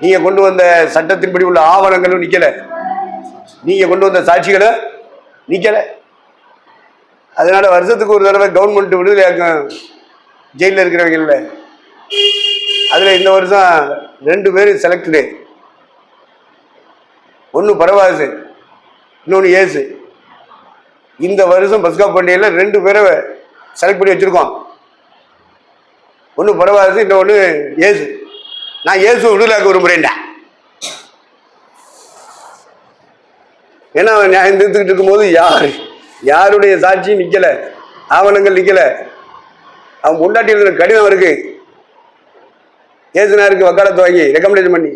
நீங்க கொண்டு வந்த சட்டத்தின்படி உள்ள ஆவணங்களும் நிக்கல, நீங்க கொண்டு வந்த சாட்சிகளும் நிக்கல. அதனால வருஷத்துக்கு ஒரு தடவை கவர்மெண்ட் விடுதலையாக்கும் ஜெயிலில் இருக்கிறவங்க இல்லை. அதுல இந்த வருஷம் 2 பேர் செலக்டடு, ஒன்னு பரவாசு, இன்னொன்னு ஏசு. இந்த வருஷம் பஸ்கா பண்டிகையில் 2 பேரை செலக்ட் பண்ணி வச்சிருக்கோம். ஒன்னு பரவாசு, இன்னொன்னு ஏசு. நான் ஏசு விடுதலையாக்க விரும்புறேன்டா. ஏன்னா அவன் நியாயம் தீர்த்துக்கிட்டு இருக்கும்போது யாருடைய சாட்சியும் நிக்கல, ஆவணங்கள் நிக்கல. அவன் முன்னாடி இருக்கிற கடிதம் இருக்கு, ஏசுனாருக்கு வக்காலத்து வாங்கி ரெக்கமெண்டேஷன் பண்ணி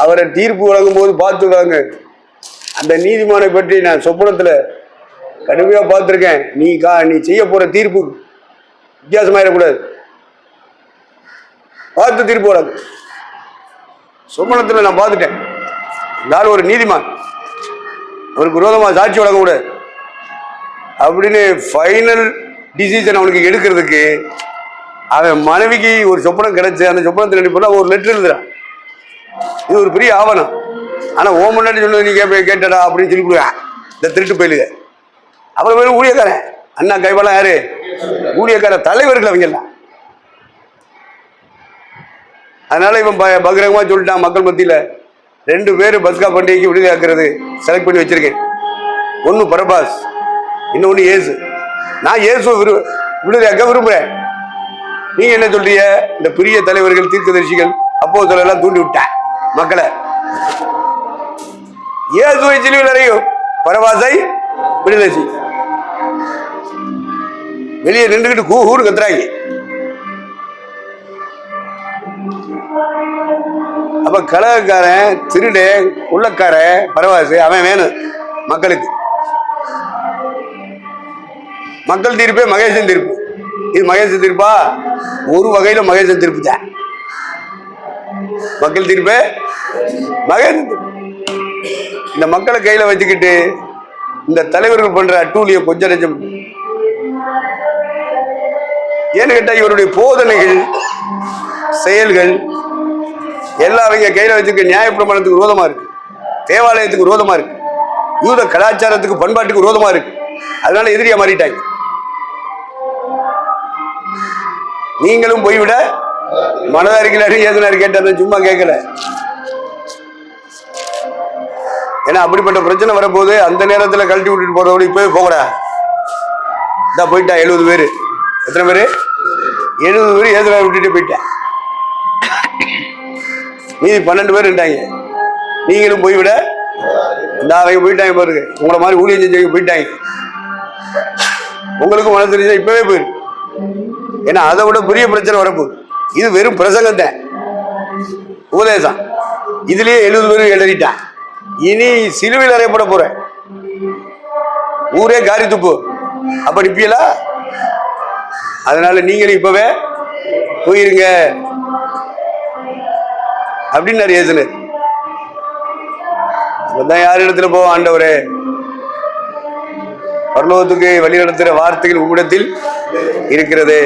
அவரை தீர்ப்பு வழங்கும் போது பார்த்துக்கிறாங்க. அந்த நீதிமானை பற்றி நான் சொப்பனத்துல கடுமையா பார்த்துருக்கேன். நீ செய்ய போற தீர்ப்பு வித்தியாசமாயிடக்கூடாது, பார்த்து தீர்ப்பு வழங்கு. சொப்பனத்துல நான் பார்த்துட்டேன், நான் ஒரு நீதிமான், அவருக்கு விரோதமா சாட்சி வழங்க கூடாது அப்படின்னு ஃபைனல் டிசிஷன் அவனுக்கு எடுக்கிறதுக்கு அவன் மனைவிக்கு ஒரு சொப்பனம் கிடைச்சு, அந்த சொப்பனத்தில் அனுப்பினா ஒரு லெட்டர் எழுதுறான். இது ஒரு பெரிய ஆவணம். ஆனா ஓ முன்னாடி சொன்னது நீ கேட்டடா அப்படின்னு சொல்லிவிடுவேன். இந்த திருட்டு பயிலுக. அவ்வளவு பேரும் ஊழியக்காரன். அண்ணா கைவெல்லாம் யாரு? ஊழியக்கார தலைவர்கள் அவங்க எல்லாம். அதனால இவன் பகிரங்கமா சொல்லிட்டான் மக்கள் மத்தியில, 2 பேர் பஸ்கா பண்டிகைக்கு விடுதலை ஆக்குறது செலக்ட் பண்ணி வச்சிருக்கேன். ஒன்னு பரபாஸ், இன்னொன்னு இயேசு. நான் இயேசு விடுதலையாக்க விரும்புறேன். நீங்க என்ன சொல்றீங்க? இந்த பெரிய தலைவர்கள், தீர்க்கதரிசிகள், அப்போஸ்தலர்கள் எல்லாம் தூண்டி விட்டேன் மக்களை. இயேசுவை சிலுவையில் அறையும், பரபாசை விடுதலை செய்யும். வெளியே நின்றுகிட்டு கூறு கத்துறாங்க. அப்ப கலகக்காரன், திருடன், உள்ளக்காரன், பரவாசு அவன் வேணும் மக்களுக்கு. மக்கள் தீர்ப்பே மகேசன் தீர்ப்பு. இது மகேசன் தீர்ப்பா? ஒரு வகையில மகேசன் தீர்ப்பு தான். மக்கள் தீர்ப்பே மகேசன் தீர்ப்பு. இந்த மக்களை கையில வச்சுக்கிட்டு இந்த தலைவர்கள் பண்ற அட்டூழிய கொஞ்ச நெஞ்சம். ஏன்னு கேட்டா இவருடைய போதனைகள், செயல்கள் எல்லாம் அவங்க கையில வச்சுக்க நியாயப்பிரமாணத்துக்கு விரோதமா இருக்கு, தேவாலயத்துக்கு விரோதமா இருக்கு, யூத கலாச்சாரத்துக்கு, பண்பாட்டுக்கு விரோதமா இருக்கு. அதனால எதிரியா மாறிட்டாங்க. நீங்களும் போய்விட மனதாரிக்கலாரு ஏதனாரு கேட்டாரு, சும்மா கேட்கல. ஏன்னா அப்படிப்பட்ட பிரச்சனை வரப்போது அந்த நேரத்தில் கழட்டி விட்டுட்டு போறதோட இப்பவே போகடா. இதான் போயிட்டா 70 பேர். எத்தனை பேரு? 70 பேர் ஏதனாரு விட்டுட்டு போயிட்டேன். மீதி 12 பேர் இருந்தாங்க. நீங்களும் போய்விட இந்த அவங்க போயிட்டாங்க பாருங்க. உங்களை மாதிரி ஊழியம் செஞ்சவங்க போயிட்டாங்க. உங்களுக்கும் மனசு தெரிஞ்சா இப்பவே போயிரு. ஏன்னா அதை விட பெரிய பிரச்சனை வரப்போகுது. இது வெறும் பிரசங்கம் தான், உபதேசம். இதுலயே 70 பேரும் எழுதிட்டான். இனி சிலுவையில் அறையப்பட போறேன், ஊரே காரி துப்பு. அப்ப நிப்பியலா? அதனால நீங்களும் இப்பவே போயிருங்க அப்படின்னு இயேசுனர். இப்பதான் யார் இடத்துல போவோம்? ஆண்டவரே, பரலோகத்துக்கு வழி நடத்துகிற வார்த்தைகள் உம்மிடத்தில் இருக்கிறது.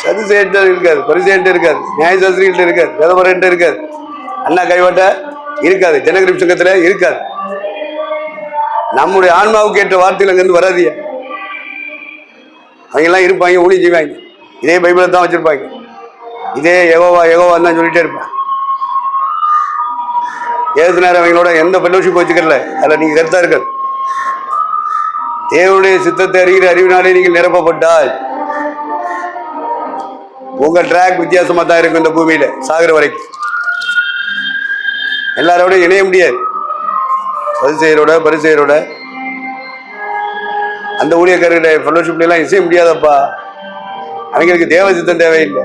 சதுசேட்ட இருக்காது, பரிசேட்ட இருக்காது, நியாயசாஸ்திரிகிட்ட இருக்காது, வேதபரன்ட்ட இருக்காது, அண்ணா கைவாட்ட இருக்காது, ஜனகிரிப் சங்கத்துல இருக்காது. நம்முடைய ஆன்மாவுக்கு ஏற்ற வார்த்தைகள் அங்கிருந்து வராதியா. அவங்க எல்லாம் இருப்பாங்க, ஊழியம் செய்வாங்க, இதே பைபிளை தான் வச்சிருப்பாங்க, இதே யெகோவா யெகோவான்னு தான் சொல்லிட்டே இருப்பாங்க. ஏசுனார் அவங்களோட எந்த ஃபெல்லோஷிப் வச்சுக்கல. அதில் நீங்க கருத்தா இருக்க. தேவனுடைய சித்தத்தை அறிகிற அறிவினாலே நீங்கள் நிரப்பப்பட்டால் உங்க ட்ராக் வித்தியாசமா தான் இருக்கும். இந்த பூமியில சாகிற வரைக்கும் எல்லாரோட இணைய முடியாது. பரிசேயரோட பரிசேயரோட அந்த ஊழியக்காரர்கள ஃபெல்லோஷிப்ல எல்லாம் இசைய முடியாதப்பா. அவங்களுக்கு தேவ சித்தம் தேவையில்லை.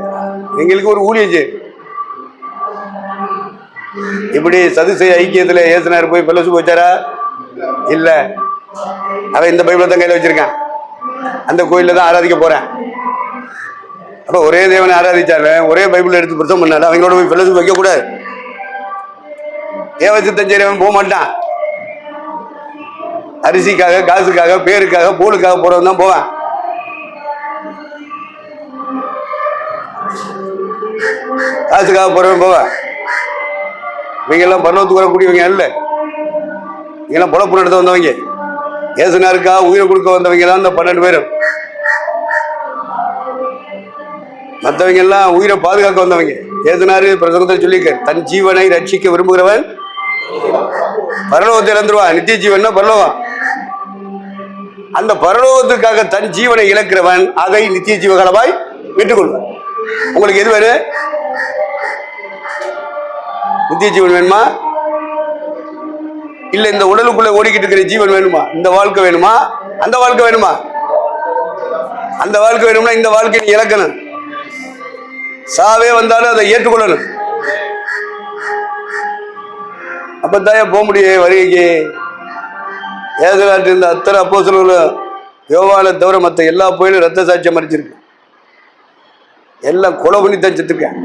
எங்களுக்கு ஒரு ஊழியம் செய்யும். இப்படி சதுசேய ஐக்கியத்துல ஏசுனார் போய் ஃபெல்லோஷிப் வச்சாரா? இல்ல. அவன் இந்த பைபிளை தான் கையில வச்சிருக்கான். அந்த கோயில்ல தான் ஆராதிக்க போறேன். அப்ப ஒரே தேவனை ஆராதிச்சாலும் ஒரே பைபிள் எடுத்து பிரசவம் பண்ணாலும் அவங்களோட போய் ஃபெல்லோஷிப் வைக்க கூடாது. தேவ சித்தம் செய்யறவன் போக மாட்டான். அரிசிக்காக, காசுக்காக, பேருக்காக, போலுக்காக போறவன் தான் போவான். காசுக்காக போறவன் போவான். இவங்க எல்லாம் பரலோகத்துக்கு வரக்கூடியவங்க அல்ல. இவங்கெல்லாம் பொழப்பு நடத்த வந்தவங்க. ஏசுனாருக்காக உயிரை கொடுக்க வந்தவங்க தான் இந்த 12 பேரும். மற்றவங்க எல்லாம் உயிரை பாதுகாக்க வந்தவங்க. ஏசுனாரு பிரசங்கத்தில் சொல்லிக்க, தன் ஜீவனை ரட்சிக்க விரும்புகிறவன் பரலோகத்தை இழந்துருவான். நித்திய ஜீவன் பரலோகம். அந்த பரலோகத்துக்காக தன் ஜீவனை இழக்கிறவன் அதை நித்திய ஜீவகாலமாய் பெற்றுக்கொள்வான். உங்களுக்கு எது வேணும்? நித்திய ஜீவன் வேணுமா? இல்ல இந்த உடலுக்குள்ள ஓடிக்கிட்டு இருக்கிற ஜீவன் வேணுமா? இந்த வாழ்க்கை வேணுமா? அந்த வாழ்க்கை வேணுமா? அந்த வாழ்க்கை வேணும்னா இந்த வாழ்க்கை நீ இழக்கணும். சாவே வந்தாலும் அதை ஏற்றுக்கொள்ளணும். அப்பதான் போக முடியும் வருகைக்கு. ஏசுநாட்டில் இருந்த அத்தனை அப்போஸ்தலர்களும் யோவானை தவிர மற்ற எல்லா கோயிலும் ரத்த சாட்சியம் மறிச்சிருக்கு. எல்லாம் கொலை பண்ணி தான் செத்துருக்கேன்.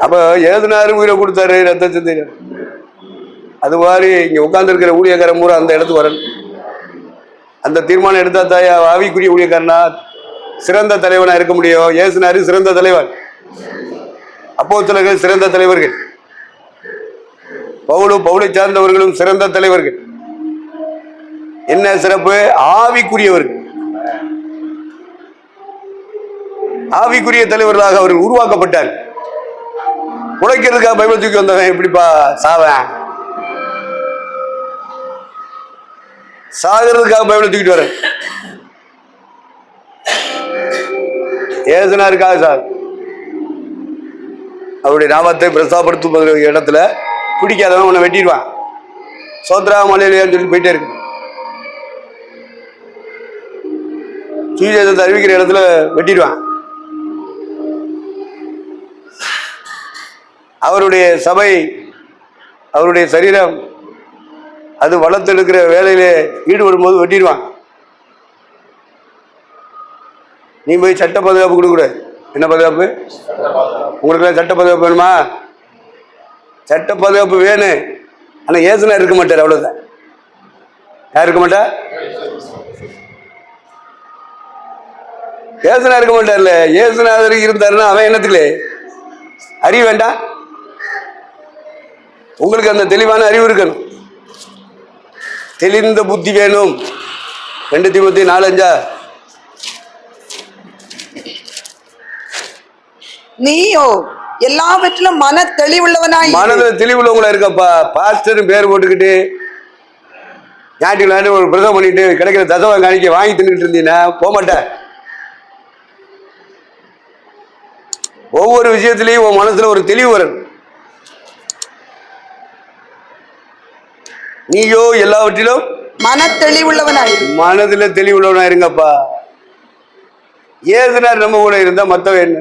அப்ப ஏசுனாரு உயிரை கொடுத்தாரு, ரத்த சிந்தை. அது மாதிரி இங்க உட்கார்ந்து இருக்கிற ஊழியக்காரன் பூரா அந்த இடத்துக்கு வரணும். அந்த தீர்மானம் எடுத்தா தாயா ஆவிக்குரிய ஊழியக்காரனா சிறந்த தலைவனா இருக்க முடியும். ஏசுனாரு சிறந்த தலைவன். அப்போஸ்தலர்கள் சிறந்த தலைவர்கள், பவுலை சார்ந்தவர்களும் சிறந்த தலைவர்கள். என்ன சிறப்பு? ஆவிக்குரியவர்கள், ஆவிக்குரிய தலைவர்களாக அவர்கள் உருவாக்கப்பட்டார். உழைக்கிறதுக்காக பைபிள் தூக்கி வந்தவன் எப்படிப்பா சாவன்? சாகிறதுக்காக பைபிளை தூக்கிட்டு வர ஏசுனாருக்காக சார் அவருடைய நாமத்தை பிரசாப்படுத்தும் இடத்துல பிடிக்காதவன் உன்னை வெட்டிடுவான். சோத்ரா மலையிலேன்னு சொல்லி போயிட்டே இருக்கு. சுவிசேஷத்தை அறிவிக்கிற இடத்துல வெட்டிடுவான். அவருடைய சபை, அவருடைய சரீரம் அது வளர்த்தெடுக்கிற வேலையிலே ஈடுபடும் போது வெட்டிடுவான். நீ போய் சட்ட பாதுகாப்பு கொடுக்கூடாது. என்ன பாதுகாப்பு? உங்களுக்குலாம் சட்ட பாதுகாப்பு வேணுமா? சட்ட பாதுகாப்பு வேணும். ஆனால் ஏசுனா இருக்க மாட்டார், அவ்வளோதான். யார் இருக்க மாட்டா? ஏசுனா இருக்க மாட்டார்ல. ஏசுநாதர் இருந்தாருன்னா அவன் என்னத்துக்கு அறிவு வேண்டாம்? உங்களுக்கு அந்த தெளிவான அறிவு இருக்கணும், தெளிந்த புத்தி வேணும். 2 தீமோத்தேயு 4:5. நீயோ எல்லாவற்றிலும் மன தெளிவுள்ளவனாய் மனதில் தெளிவுள்ளவங்களா இருக்கப்பா. பாஸ்டர் பேர் போட்டுக்கிட்டு ஞாயிற்றுக்கிழமை ஒரு பிரசவம் பண்ணிட்டு கிடைக்கிற தசவம் காணிக்க வாங்கி தின்னுட்டு இருந்தீங்கன்னா போக மாட்டேன். ஒவ்வொரு விஷயத்திலையும் உன் மனசுல ஒரு தெளிவு வரும். நீயோ எல்லாவற்றிலும் மன தெளிவுள்ளவனாய், மனதுல தெளிவுள்ளவனா இருங்கப்பா. ஏசுனார் நம்ம கூட இருந்தா மத்தவ என்ன?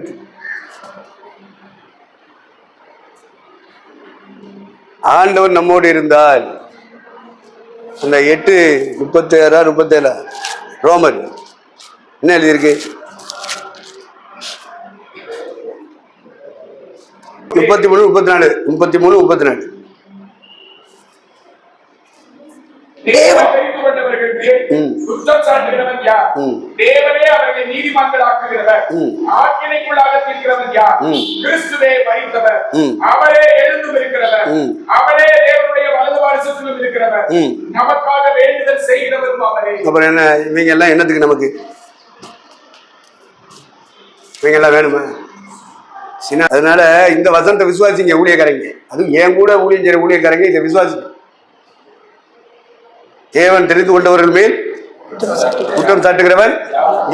ஆண்டவர் நம்மோடு இருந்தால் அந்த 8:36 ரோமர் என்ன எழுதியிருக்கு? 33, 34. குற்றம் சாட்டுகிறவன் யார்? தேவனே அவர்களை நீதிமான்களாக்குகிறவர். ஆக்கினைக்குள்ளாக தீர்க்கிறவன் யார்? கிறிஸ்துவே மரித்தவர், அவரே எழுந்தும் இருக்கிறவர், அவரே தேவனுடைய வலது பாரிசத்திலும் இருக்கிறவர், நமக்காக வேண்டுதல் செய்கிறவரும் அவரே. அப்புறம் என்ன இவங்க எல்லாம் என்னத்துக்கு நமக்கு? இவங்க எல்லாம் வேணுமா? அதனால இந்த வசனத்தை விசுவாசிங்க ஊழியக்காரங்க. அதுவும் என் கூட ஊழியம் செய்யற ஊழியக்காரங்க இதை விசுவாசிங்க. தேவன் தெரிந்து கொண்டவர்கள் மேல் குற்றம் சாட்டுகிறவன்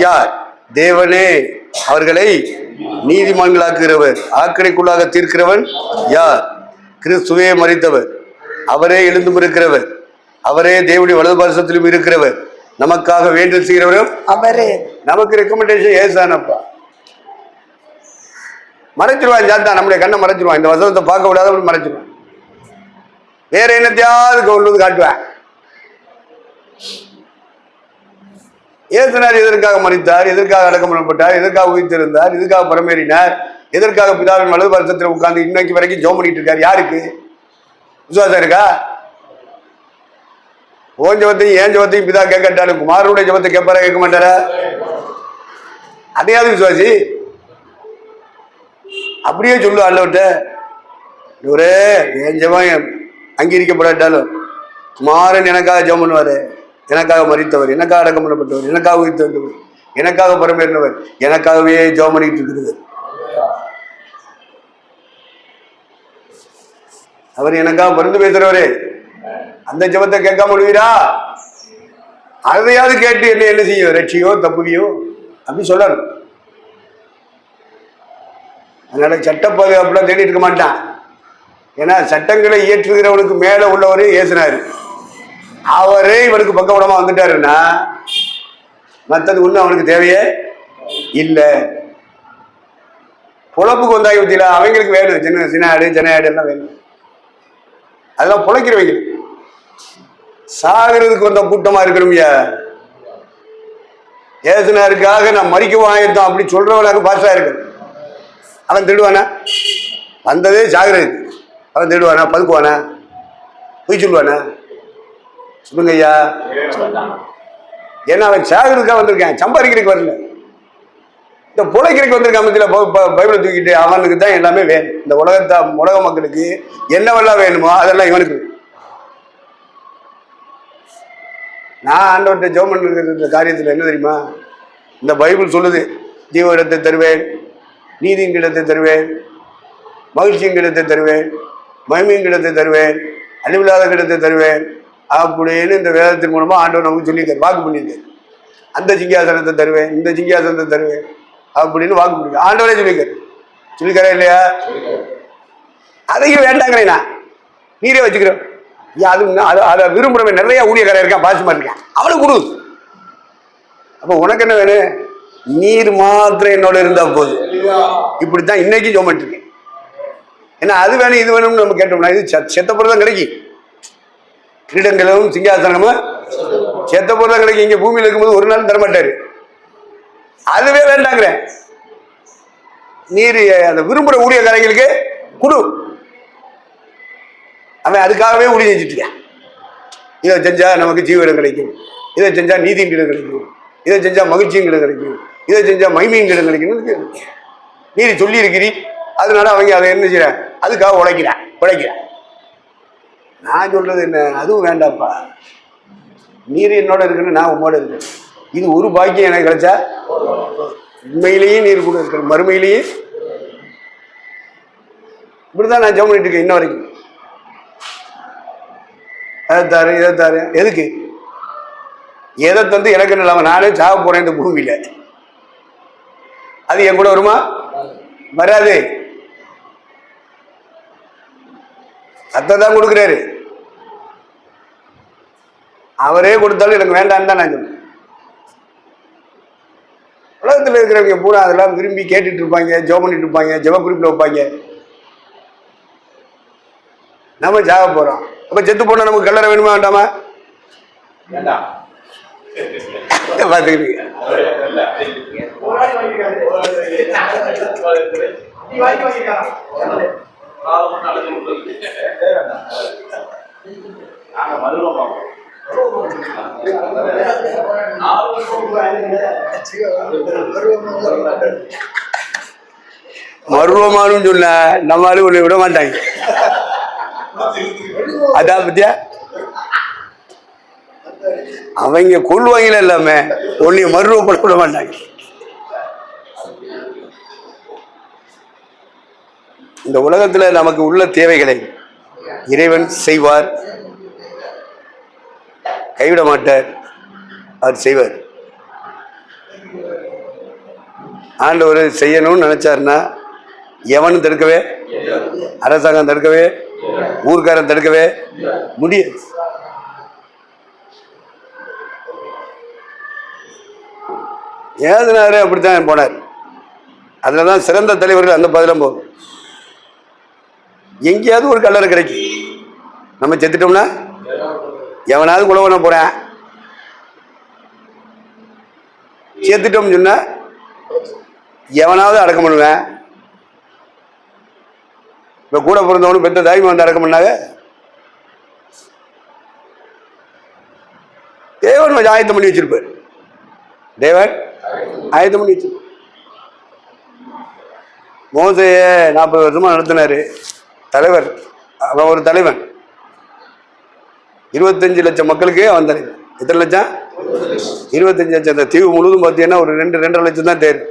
யார்? தேவனே அவர்களை நீதிமான்களாக்குகிறவர், ஆக்கினைக்குள்ளாக தீர்க்கிறவன் யார்? கிறிஸ்துவே மரித்தவர், அவரே எழுந்தும் இருக்கிறவர், அவரே தேவனுடைய வலது பாரிசத்திலும் இருக்கிறவர், நமக்காக வேண்டுதல் செய்கிறவரும் அவரே. நமக்கு ரெக்கமெண்டேஷன் ஏசானப்பா. மறைச்சிருவான் சாத்தா, நம்முடைய கண்ணை மறைச்சிருவான். இந்த வசனத்தை பார்க்க விடாத மறைச்சிருவான். வேற என்னத்தையாவது கொண்டு வந்து காட்டுவேன். ஏசுனார் எதற்காக மரித்தார்? எதற்காக அடக்கம் பண்ணப்பட்டார்? எதற்காக உயிர்த்திருந்தார்? எதற்காக பரமேறினார்? எதற்காக பிதாவின் வலது பாரிசத்தில் உட்கார்ந்து இன்னைக்கு வரைக்கும் ஜெபம் பண்ணிட்டு இருக்காரு? யாருக்கு விசுவாசம் இருக்கா? ஓன் ஜெபத்தையும் ஏன் ஜெபத்தையும் பிதா கேட்கட்டாலும் குமாரனுடைய ஜெபத்தை கேட்பாரா? கேட்க மாட்டாரா? அதையாவது விசுவாசி. அப்படியே சொல்லு ஆண்டவர்கிட்ட, ஒரே என் ஜெபம் அங்கீகரிக்கப்படாட்டாலும் குமாரன் எனக்காக ஜெபம் பண்ணுவாரு, எனக்காக மரித்தவர், எனக்காக அடக்கம் பண்ணப்பட்டவர், எனக்காக உயிர்த்து வந்தவர், எனக்காக பரமேறினவர், எனக்காகவே ஜெபம் பண்ணிட்டு இருக்கிறது. அவர் எனக்காக பரிந்து பேசுறவரே. அந்த ஜெபத்தை கேட்காம விடுவீரா? அதையாவது கேட்டு என்ன செய்யும்? ரட்சியோ தப்புவியோ அப்படி சொல்லணும். அதனால சட்ட பாதுகாப்புலாம் தேடிட்டு இருக்க மாட்டான். ஏன்னா சட்டங்களை இயற்றுகிறவனுக்கு மேல உள்ளவரே ஏசுனாரு. அவரே இவனுக்கு பக்கபலமா வந்துட்டாருன்னா மற்றது ஒண்ணு அவனுக்கு தேவையே இல்லை. பொழப்புக்கு வந்தாய் பத்தியில அவங்களுக்கு வேணும். சினாடு ஜனாடு எல்லாம் வேணும். அதெல்லாம் பொழைக்கிறவங்க. சாகிறதுக்கு வந்த கூட்டமா இருக்கணும்யா. ஏசுனாருக்காக நான் மறிக்கவும் ஆயிருந்தோம் அப்படி சொல்றவனாக பாசா இருக்கு. அவன் திருடுவானா? வந்ததே சாகிறதுக்கு. அவன் திருடுவானா? பதுக்குவானா? பொய் சொல்லுவானா? சொல்லுங்க ஐயா. ஏன்னா அவன் சாகிறதுக்காக வந்திருக்கான், சம்பாதிக்கிறதுக்கு வரல. இந்த புழைக்கிறதுக்கு வந்திருக்க அமைச்சர் பைபிளை தூக்கிட்டு அவனுக்கு தான் எல்லாமே வேணும். இந்த உலக மக்களுக்கு என்னவெல்லாம் வேணுமோ அதெல்லாம் இவனுக்கு. நான் ஆண்டவர்கிட்ட ஜெபம் பண்ணிருக்கிற காரியத்தில் என்ன தெரியுமா, இந்த பைபிள் சொல்லுது, ஜீவனிடத்தை தருவேன், நீதியின் கிடத்தை தருவேன், மகிழ்ச்சியின் கிடத்தை தருவேன், மகிமையின் கிடத்தை தருவேன், அழிவில்லாத கிடத்தை தருவேன் அப்படின்னு இந்த வேதத்தின் மூலமா ஆண்டவர் நமக்கு சொல்லியிருக்கார், வாக்கு பண்ணியிருக்கார். அந்த சிங்காசனத்தை தருவேன், இந்த சிங்காசனத்தை தருவேன் அப்படின்னு வாக்கு பண்ணிருக்கார். ஆண்டவரே சொல்லியிருக்காரா இல்லையா? அதையும் வேண்டாங்கிறேன், நான் நீரே வச்சுக்கிறேன். அது அதை விரும்புறவன் நிறைய ஊழியக்காரன் இருக்கான், பாசமா இருக்கான், அவனுக்கு கொடு. அப்ப உனக்கு என்ன வேணும்? நீர் மாத்திரம் என்னோட இருந்தா போதும். இப்படித்தான் இன்னைக்கு ஜோமட்டு இருக்கேன். ஏன்னா அது வேணும் இது வேணும்னு நம்ம கேட்டோம்னா இது செத்த பொருள் தான் கிடைக்கும். கிரீடங்களும் சிங்காசனமும் செத்த பொருள் தான் கிடைக்கும். இங்க பூமியில் இருக்கும்போது ஒரு நாள் தரமாட்டாரு. அதுவே வேண்டாங்கிறேன். நீர் அந்த விரும்புற ஊழியக்காரங்களுக்கு கொடு. அவன் அதுக்காகவே ஊழி செஞ்சுட்டு இருக்கான். இதை செஞ்சா நமக்கு ஜீவனம் கிடைக்கும், இதை செஞ்சா நீதியின் கிடம் கிடைக்கும், இதை செஞ்சா மகிழ்ச்சியும் கிடம் கிடைக்கும், இதை செஞ்சா மகிமையும் கிடம் கிடைக்கும். நீர் சொல்லி இருக்கிறீ, அதனால அவங்க அதை என்ன செய்யற, அதுக்காக உழைக்கிறான். நான் சொல்றது என்ன, அதுவும் வேண்டாப்பா. நீர் என்னோட இருக்குன்னு நான் உம்மோட இருக்கேன். இது ஒரு பாக்கியம் எனக்கு கிடைச்சா உண்மையிலேயே நீர் கூட இருக்கிற, மறுமையிலேயே இப்படிதான் நான் ஜெபம் பண்ணிட்டு இருக்கேன் இன்ன வரைக்கும். அதை தாரு இதை தாரு, எதுக்கு? எதை தந்து எனக்கு இல்லாம நானே சாக போறேன் இந்த பூமியில. அது என் கூட வருமா? வராது. அத்தான் கொடுக்குறாரு. அவரே கொடுத்தாலும் எனக்கு வேண்டான்னு தான் நான் சொல்றேன். உலகத்தில் இருக்கிறவங்க பூரா அதெல்லாம் விரும்பி கேட்டுட்டு இருப்பாங்க, ஜெபம் பண்ணிட்டு இருப்பாங்க, ஜெப குறிப்பில் வைப்பாங்க. நம்ம சாக போறோம். அப்ப செத்து போனா நமக்கு கல்லறை வேணுமா வேண்டாமா? பாத்துக்கிட்டீங்க. மருவமானு சொன்ன நம்ம ஆளு உன்னை விட மாட்டாங்க. அதான் பத்தியா, அவங்க கொள்வாங்கள எல்லாமே ஒன்னைய மறுரூபப்பட விட மாட்டாங்க. இந்த உலகத்துல நமக்கு உள்ள தேவைகளை இறைவன் செய்வார், கைவிட மாட்டார், அவர் செய்வார். ஆண்டவர் செய்யணும்னு நினைச்சாருன்னா எவனும் தடுக்கவே, அரசாங்கம் தடுக்கவே, ஊர்க்காரன் தடுக்கவே முடியாது. ஏதுனாரு அப்படித்தான் போனார். அதுலதான் சிறந்த தலைவர்கள் அந்த பதிலம் போகும். எங்கேயாவது ஒரு கல்லறை கிடைக்கும். நம்ம செத்துட்டோம்னா எவனாவது குல பண்ண போறேன், சேர்த்துட்டோம்னு சொன்னா எவனாவது அடக்கம் பண்ணுவேன். இப்ப கூட பிறந்தவனு பெத்த தாய்மா வந்து அடக்கம் பண்ணாங்க. தேவன் ஆயத்தம் பண்ணி வச்சிருப்பார். தேவன் ஆயத்தம் பண்ணி வச்சிருப்பார். மோசைய 40 வருஷமா நடத்தினாரு தலைவர். அவன் ஒரு தலைவன். 25 லட்சம் மக்களுக்கு அவன் தலைவன். எத்தனை லட்சம்? 25 லட்சம். அந்த தீவு முழுவதும் பார்த்தீங்கன்னா ஒரு 2-2.5 லட்சம் தான் தேர்.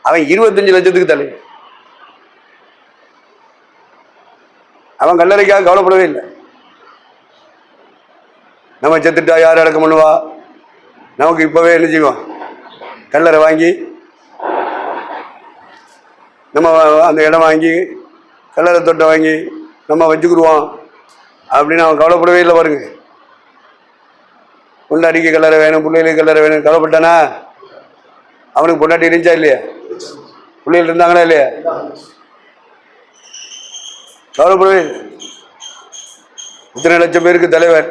அவன் 25 லட்சத்துக்கு தலைவன். அவன் கல்லறைக்காக கவலைப்படவே இல்லை. நம்ம செத்துட்டா யார் அடக்கம் பண்ணுவா? நமக்கு இப்பவே என்ன செய்வோம்? கல்லறை வாங்கி நம்ம அந்த இடம் வாங்கி கல்லறை தொட்டை வாங்கி நம்ம வச்சுக்கிடுவோம் அப்படின்னு அவன் கவலைப்படவே இல்லை. பாருங்க, பொண்டாட்டிக்கு கல்லறை வேணும், பிள்ளைகளுக்கு கல்லறை வேணும் கவலைப்பட்டானா? அவனுக்கு பொண்டாட்டி இருந்துச்சா இல்லையா? பிள்ளைகள் இருந்தாங்களா இல்லையா? கவலைப்படவே இல்லை. இத்தனை லட்சம் பேருக்கு தலைவர்,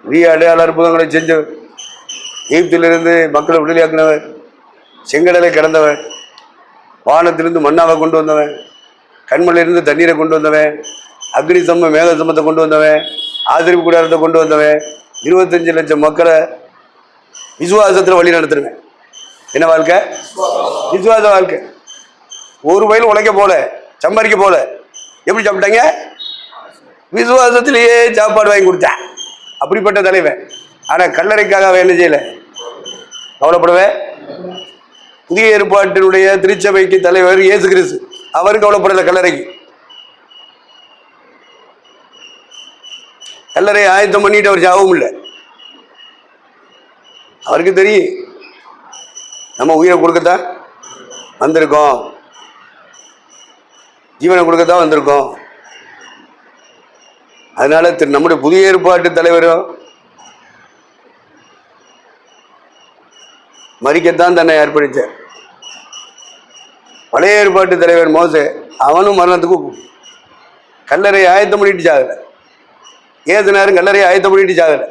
பெரிய அடையாள அற்புதங்களை செஞ்சவர், எகிப்திலிருந்து மக்களை விடுதலையாக்கினவர், செங்கடலை கடந்தவன், வானத்திலிருந்து மண்ணாவை கொண்டு வந்தவன், கண்மலையிலிருந்து தண்ணீரை கொண்டு வந்தவன், அக்னி சம்ம மேக சம்மத்தை கொண்டு வந்தவன், ஆதரிப்பு கூடாரத்தை கொண்டு வந்தவன், 25 லட்சம் மக்களை விசுவாசத்தில் வழி நடத்துறவன். என்ன வாழ்க்கை? விசுவாச வாழ்க்கை. ஒரு வயலும் உழைக்க போல, சம்பாதிக்க போல. எப்படி சாப்பிட்டாங்க? விசுவாசத்திலேயே சாப்பாடு வாங்கி கொடுத்தேன். அப்படிப்பட்ட தலைவன். ஆனா கல்லறைக்காக அவன் என்ன செய்யல? கவலைப்படவே. புதிய ஏற்பாட்டினுடைய திருச்சபைக்கு தலைவர் இயேசு கிறிஸ்து, அவரும் கவலைப்படல கல்லறைக்கு. கல்லறை ஆயத்தம் பண்ணிட்டு அவர் சாகவும் இல்லை. அவருக்கு தெரியும் நம்ம உயிரை கொடுக்கத்தான் வந்திருக்கோம், ஜீவனை கொடுக்கத்தான் வந்திருக்கோம். அதனால நம்முடைய புதிய ஏற்பாட்டு தலைவரும் மரிக்கத்தான் தன்னை ஏற்படுத்தார். பழைய ஏற்பாட்டு தலைவர் மோசே, அவனும் மரணத்துக்கு கல்லறை ஆயத்தம் பண்ணிட்டு சாகல. ஏசுனாரும் கல்லறை ஆயத்தம் பண்ணிட்டு சாகல.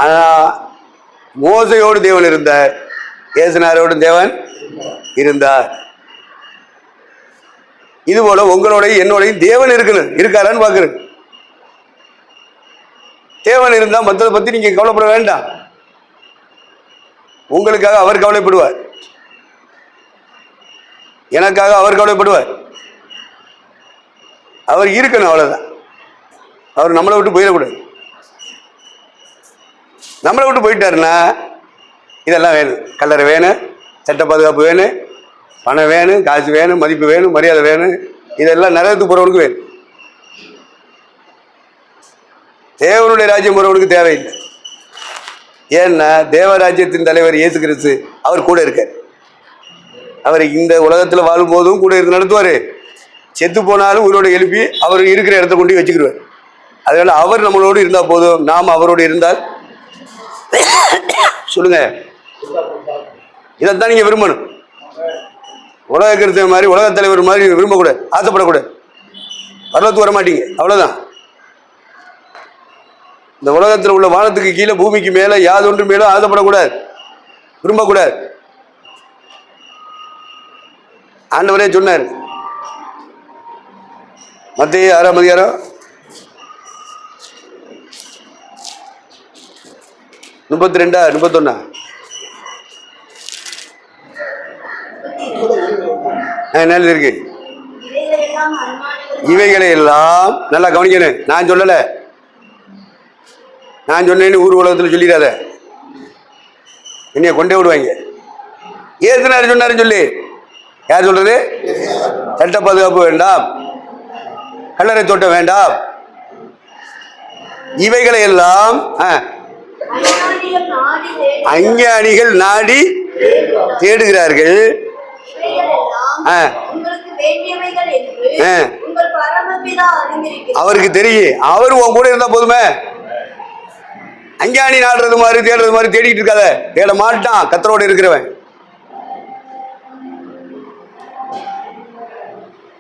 ஆனா மோசையோடு தேவன் இருந்தார், ஏசுனாரோடு தேவன் இருந்தார். இது போல உங்களோடையும் என்னோடையும் தேவன் இருக்கணும். இருக்காரான்னு பாக்குறது. தேவன் இருந்தா மற்றதை பத்தி நீங்க கவலைப்பட வேண்டாம். உங்களுக்காக அவர் கவலைப்படுவார், எனக்காக அவர் கவலைப்படுவார். அவர் இருக்கணும், அவ்வளவுதான். அவர் நம்மளை விட்டு போயிடக்கூடாது. நம்மளை விட்டு போயிட்டாருன்னா இதெல்லாம் வேணும். கல்லறை வேணும், சட்ட பாதுகாப்பு வேணும், பணம் வேணும், காசு வேணும், மதிப்பு வேணும், மரியாதை வேணும். இதெல்லாம் நரகத்துக்கு போறவனுக்கு வேணும். தேவனுடைய ராஜ்யம் போறவனுக்கு தேவையில்லை. ஏன்னா தேவராஜ்யத்தின் தலைவர் இயேசு கிறிஸ்து அவர் கூட இருக்கார். அவர் இந்த உலகத்துல வாழும் போதும் கூட இருந்து நடத்துவாரு. செத்து போனாலும் உயிரோடு எழுப்பி அவர் இருக்கிற இடத்த கொண்டு வச்சுக்கிடுவார். அதனால அவர் நம்மளோடு இருந்தா போதும். நாம் அவரோடு இருந்தால் சொல்லுங்க, இதைத்தான் நீங்க விரும்பணும். உலக கிறிஸ்தவ மாதிரி, உலக தலைவர் மாதிரி விரும்பக்கூடாது, ஆசைப்படக்கூடாது. பரலத்துக்கு வர மாட்டீங்க, அவ்வளவுதான். இந்த உலகத்தில் உள்ள வானத்துக்கு கீழே பூமிக்கு மேல யாதொன்று மேலும் ஆசைப்படக்கூடாது, விரும்பக்கூடாது. ஆண்டவரே சொன்னார், மத்தேயு 6ஆம் அதிகாரம் 32 31 என்ன இருக்கு? இவைகளை எல்லாம் நல்லா கவனிக்கணும். நான் சொல்லல, நான் சொன்னேன்னு ஊர் உலகத்தில் சொல்லிடாத, என்னைய கொண்டே விடுவாங்க. ஏசுனாரு சொன்னாரு சொல்லி. யார் சொல்றது? சட்ட பாதுகாப்பு வேண்டாம், கல்லறை தோட்டம் வேண்டாம், இவைகளை எல்லாம் அஞ்ஞானிகள் நாடி தேடுகிறார்கள். அவருக்கு தெரியும், அவரு உன் கூட இருந்தா போதுமே. அஞ்ஞானி நாடுறது மாதிரி தேடுறது மாதிரி தேடிட்டு இருக்காத, தேட மாட்டான் கத்தரோடு இருக்கிறவன்.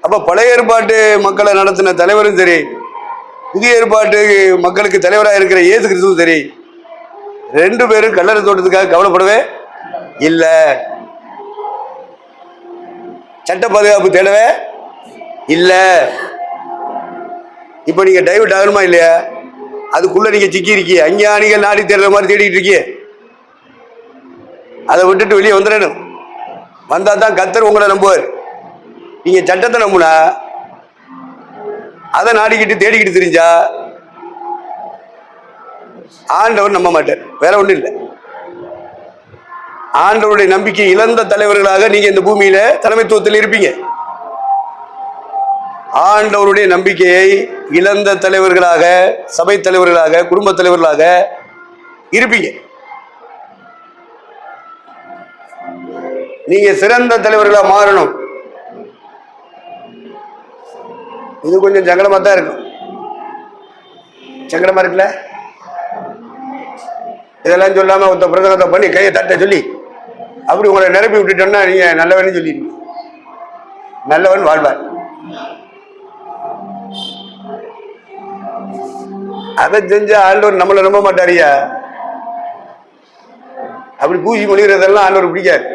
அப்ப பழைய ஏற்பாட்டு மக்களை நடத்தின தலைவரும் சரி, புதிய ஏற்பாட்டு மக்களுக்கு தலைவராக இருக்கிற இயேசு கிறிஸ்துவும் சரி, ரெண்டு பேரும் கல்லறை தோட்டத்துக்காக கவலைப்படவே இல்லை, சட்ட பாதுகாப்பு தேடவே இல்லை. இப்ப நீங்க டைவர்ட் ஆகணுமா இல்லையா? அதுக்குள்ள நீங்க சிக்கி இருக்கீங்க, அஞ்ஞானிகள் நாடி தேடுற மாதிரி தேடிட்டு இருக்கீங்க. அதை விட்டுட்டு வெளியே வந்துடணும். வந்தா தான் கர்த்தர் உங்களை நம்புவார். நீங்க சட்டத்தை நம்புனா, அதை நாடிக்கிட்டு தேடிக்கிட்டு தெரிஞ்சா ஆண்டவர் நம்ப மாட்டார். வேற ஒண்ணும் இல்லை. ஆண்டவருடைய நம்பிக்கை இழந்த தலைவர்களாக நீங்க இந்த பூமியில தலைமைத்துவத்தில் இருப்பீங்க. ஆண்டவருடைய நம்பிக்கையை இழந்த தலைவர்களாக, சபை தலைவர்களாக, குடும்ப தலைவர்களாக இருப்பீங்க. நீங்க சிறந்த தலைவர்களா மாறணும். இது கொஞ்சம் சங்கடமா தான் இருக்கும். சங்கடமா இருக்குல்ல? இதெல்லாம் சொல்லாம ஒருத்த பிரசங்கத்தை பண்ணி கையை தட்ட சொல்லி அப்படி உங்களை நிரப்பி விட்டுட்டோம்னா நீங்க நல்லவன் சொல்லிடுங்க. நல்லவன் வாழ்வார். அதை செஞ்ச ஆண்டவர் நம்மளை நம்ப மாட்டாரியா? அப்படி பூசி மொழிகிறதெல்லாம் ஆண்டவர் பிடிக்காது.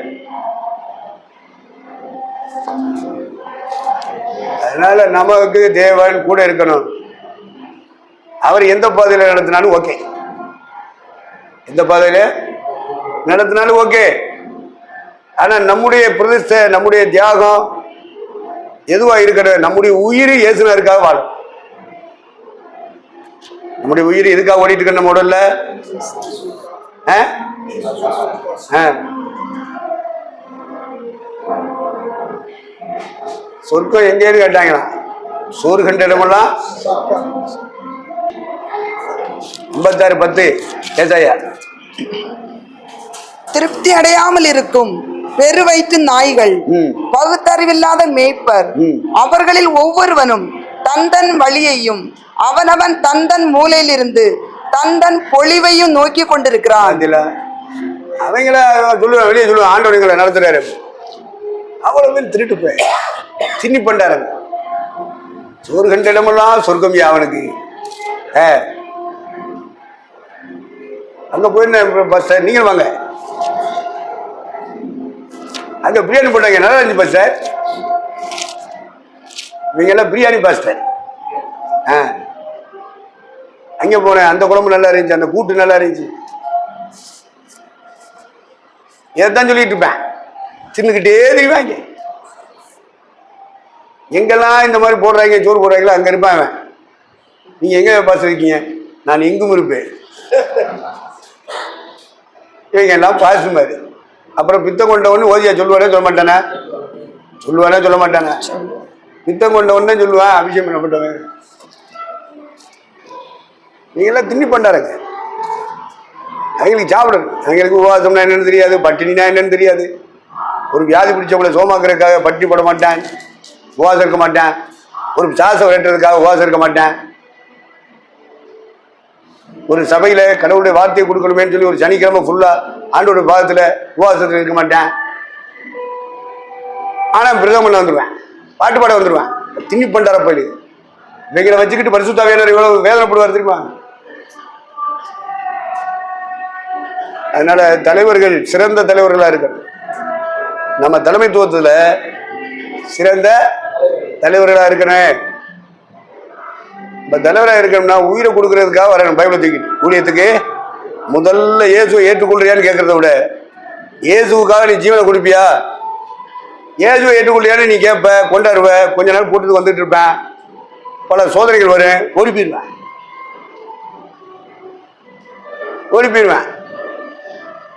அதனால நமக்கு தேவன் கூட இருக்கணும். அவர் எந்த பாதையில நடத்தினாலும் ஓகே, எந்த பாதையில நடத்தினாலும் ஓகே. ஆனா நம்முடைய பிரதிஷ்டை, நம்முடைய தியாகம் எதுவா இருக்கட்டும், நம்முடைய உயிர் இயேசுனருக்காக வாழும். நம்முடைய உயிர் எதுக்காக ஓடிட்டு இருக்க நம்ம உடல்ல? சொர்க்கம் எங்கேன்னு கேட்டாங்களா? சோறு கண்ட இடமெல்லாம் 56:10 ஏசாயா. திருப்தி அடையாமல் இருக்கும் பெரு வயிற்று நாய்கள், பகுத்தறிவில்லாத மேய்ப்பர், அவர்களில் ஒவ்வொருவனும் தந்தன் வழியையும் அவனவன் தந்தன் மூலையிலிருந்து தந்தன் பொழிவையும் நோக்கி கொண்டிருக்கிறான். அவங்கள சொல்லுவான், வெளியே சொல்லுவான், ஆண்டவங்களை நடத்துறாரு. அவ்வளவு திருட்டு போய் சின்னி பண்டாரு. சோறு கண்ட இடமெல்லாம் சொர்க்கம் அவனுக்கு. அங்க போய் நீங்கள் வாங்க, அங்க பிரியாணி போட்டாங்க, நல்லா இருந்துச்சு பாஸ்டர். இவங்க எல்லாம் பிரியாணி பாஸ்டர். அங்க போனேன், அந்த குழம்பு நல்லா இருந்துச்சு, அந்த கூட்டு நல்லா இருந்துச்சு. இதைத்தான் சொல்லிட்டு இருப்பேன், சின்னக்கிட்டே தெரியுவாங்க. எங்கெல்லாம் இந்த மாதிரி போடுறாங்க, சோறு போடுறாங்களோ அங்க இருப்பாங்க. நீங்க எங்க பாஸ்டர் இருக்கீங்க? நான் எங்கும் இருப்பேன். இவங்க எல்லாம் பாசு மாதிரி. அப்புறம் பித்தம் கொண்டவன்னு ஓதியா சொல்லுவானே சொல்ல மாட்டானே? சொல்லுவானே சொல்ல மாட்டானே? பித்தம் கொண்டவன்னு சொல்லுவான், அபிஷேகம் பண்ணப்பட்டவன். நீங்கெல்லாம் திண்ணி பண்டாருங்க. அவங்களுக்கு சாப்பிடணும். அவங்களுக்கு உபவாசம்னா என்னன்னு தெரியாது, பட்டினினா என்னன்னு தெரியாது. ஒரு வியாதி பிடிச்சவங்களை சோமாக்குறதுக்காக பட்டினி போட மாட்டேன், உபவாசம் இருக்க மாட்டேன். ஒரு சாசம் விரட்டுறதுக்காக உபவாசம் இருக்க மாட்டேன். ஒரு சபையில கடவுளுடைய வார்த்தையை கொடுக்கணுமேன்னு சொல்லி ஒரு சனிக்கிழமை ஃபுல்லா ஆண்டோட பாதத்துல உபவாசத்துல இருக்க மாட்டேன். ஆனா பிரதம் பண்ண வந்துடுவேன், பாட்டு பாட வந்துடுவேன். திண்ணி பண்டார போயிடு. இவங்களை வச்சுக்கிட்டு பரிசுத்தாவியானவர் இவ்வளவு வேதனைப்படுவார் தெரியுமா? அதனால தலைவர்கள் சிறந்த தலைவர்களா இருக்கணும். நம்ம தலைமைத்துவத்துல சிறந்த தலைவர்களா இருக்கணும். தலைவராக இருக்கணும்னா உயிரை கொடுக்கறதுக்காக வரணும். பைபிளை தூக்கி ஊழியத்துக்கு முதல்ல இயேசுவை ஏற்றுக்கொள்றியான்னு கேட்கறத விட, இயேசுக்காக நீ ஜீவனை கொடுப்பியா, இயேசுவை ஏற்றுக்கொள்றியான்னு நீ கேட்ப, கொண்டாடுவ. கொஞ்ச நாள் கூட்டத்துக்கு வந்துட்டு இருப்பேன், பல சோதனைகள் வரும், ஓடி போயிடுவேன்.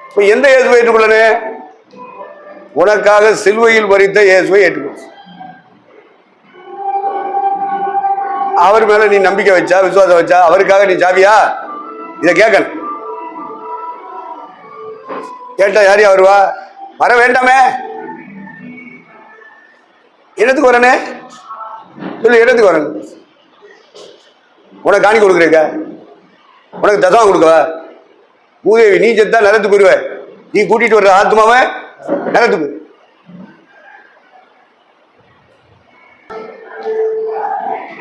இப்ப எந்த இயேசுவை ஏற்றுக்கொள்ளணும்? உனக்காக சிலுவையில் மரித்த இயேசுவை ஏற்றுக்கொள்ள. அவர் மேல நீ நம்பிக்கை வச்சா, விசுவாசம் வச்சா, அவருக்காக நீ சாவியா? இத கேட்கணும். கேட்டா யாரையா வருவா? வர வேண்டாமே. என்னத்துக்கு வரனே சொல்லு, என்னத்துக்கு வரணும்? உனக்கு காணி கொடுக்குறேக்க, உனக்கு தசமா கொடுக்கவா? பூதேவி நீ செத்தா நரத்து போயிடுவ. நீ கூட்டிட்டு வர்ற ஆத்மாவை நரத்துக்கு.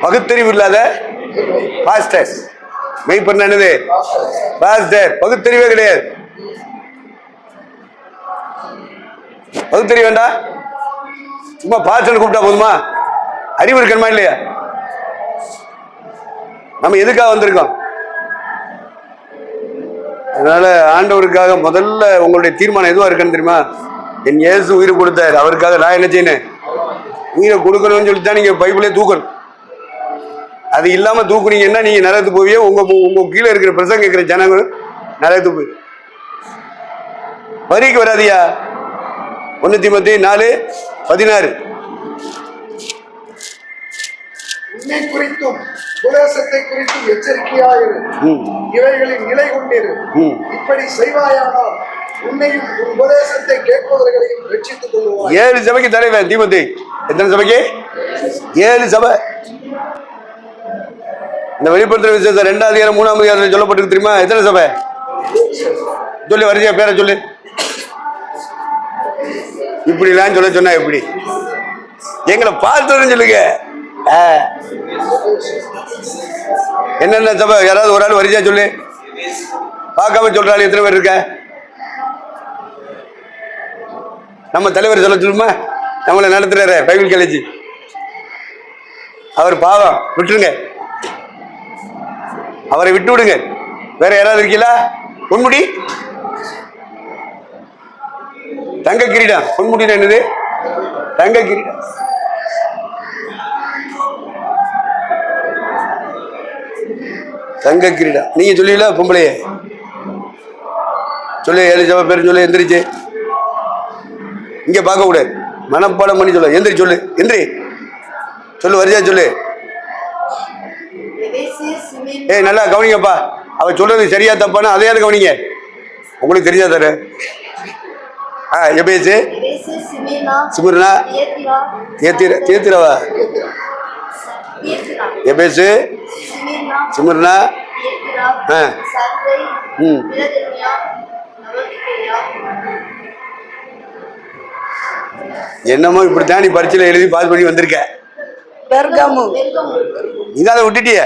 பகுத்தறிவு இல்லாத பாஸ்டர்ஸ். மெய்ப்பண்ண என்னது? பாஸ்டர். பகுத்தறிவே கிடையாது. பகுத்தறிவு வேண்டாம். சும்மா பாஸ்டர் கூப்பிட்டா போதுமா? அறிவு இருக்கணுமா இல்லையா? நம்ம எதுக்காக வந்திருக்கோம்? அதனால ஆண்டவருக்காக முதல்ல உங்களுடைய தீர்மானம் எதுவா இருக்குன்னு தெரியுமா? என் இயேசு உயிரை கொடுத்தாரு, அவருக்காக நான் என்ன செய்யணும்? உயிரை கொடுக்கணும்னு சொல்லித்தான் நீங்க பைபிளே தூக்கணும். அது இல்லாம தூக்குனீங்கன்னா நீங்க நரகத்து போவியே. உங்க கீழே இருக்கிற பிரசங்க கேட்கிற ஜனங்க நரகத்து போய் வரிக்கு வராதியா. 1 தீமோத்தேயு 4:16. உன்னை குறித்தும் உபதேசத்தை குறித்தும் எச்சரிக்கையாயிரு, இவைகளின் நிலை கொண்டிரு. இப்படி செய்வாயானால் உன்னையும் உபதேசத்தை கேட்பவர்களையும் ரட்சித்துக் கொள்வாய். 7 சபைக்கு தலைவன் தீமோத்தேயு. எத்தனை சபைக்கு? 7 சபை. இந்த வெளிப்படுத்துற விசேஷம் 2ஆம் அதிகாரம் 3ஆம் அதிகாரத்தில் சொல்லப்பட்டிருக்கு தெரியுமா? எத்தனை சபை சொல்லி வரிசையா பேரை சொல்லு. இப்படி எல்லாம் சொன்னா எப்படி? எங்களை பார்த்து சொல்லுங்க. என்னென்ன சபை? யாராவது ஒரு ஆள் வரிசையா சொல்லு. பார்க்காம சொல்றாள் எத்தனை பேர் இருக்க? நம்ம தலைவர் சொல்ல சொல்லுமா? நம்மளை நடத்துறாரு பைபிள் காலேஜ். அவர் பாவம், விட்டுருங்க, அவரை விட்டு விடுங்க. வேற யாராவது இருக்கீங்களா? பொன்முடி தங்க கிரீடம். பொன்முடினா என்னது? தங்க கிரீடம். தங்க கிரீடம். நீங்க சொல்லுவீங்களா பொம்பளையே? சொல்லு, 7 சபை பேர் சொல்லு. எந்திரிச்சு இங்க பார்க்க கூடாது, மனப்பாடம் பண்ணி சொல்ல. எந்திரி சொல்லு, எந்திரி சொல்லு, வரிசையா சொல்லு. ஏய் நல்லா கவனிங்கப்பா, அவ சொல்றது சரியா தப்பானா அதையாவது கவனிங்க, உங்களுக்கு தெரிஞ்சா தர. எபேசு, சிமிர்னா, தியத்திராவா? எபேசு, சிமிர்னா, என்னமோ இப்படித்தான் நீ பரீட்சையில எழுதி பாஸ் பண்ணி வந்திருக்க. இதை விட்டுட்டிய,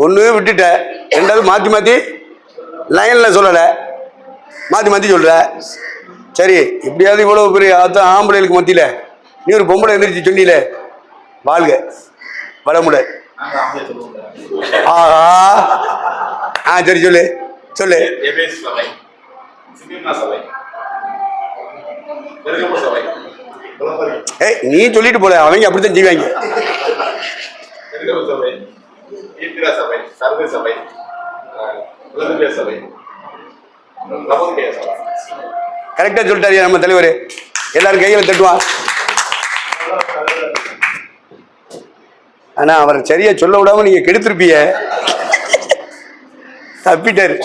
ஒண்ணு விட்டுட்ட, ரெண்டாவது மாத்தி மாத்தி லைன்ல சொல்லல, மாத்தி மாத்தி சொல்ற. சரி, எப்படியாவது இவ்வளவு பெரிய ஆம்பளைகளுக்கு மத்தியில நீ ஒரு பொம்பளை எந்திரிச்சு சொன்னீல, வாழ்க வளமுட. ஆஹா, சரி சொல்லு சொல்லு. ஏய் நீ சொல்லிட்டு போல, அவங்க அப்படித்தான் செய்வாங்க. கரெக்டா சொல்லிட்டாரு நம்ம தலைவர். எல்லாரும் கைகளை தட்டுவான். ஆனா அவர் சரியா சொல்ல விடாம நீங்க கெடுத்திருப்பீங்க, தப்பிட்டாரு.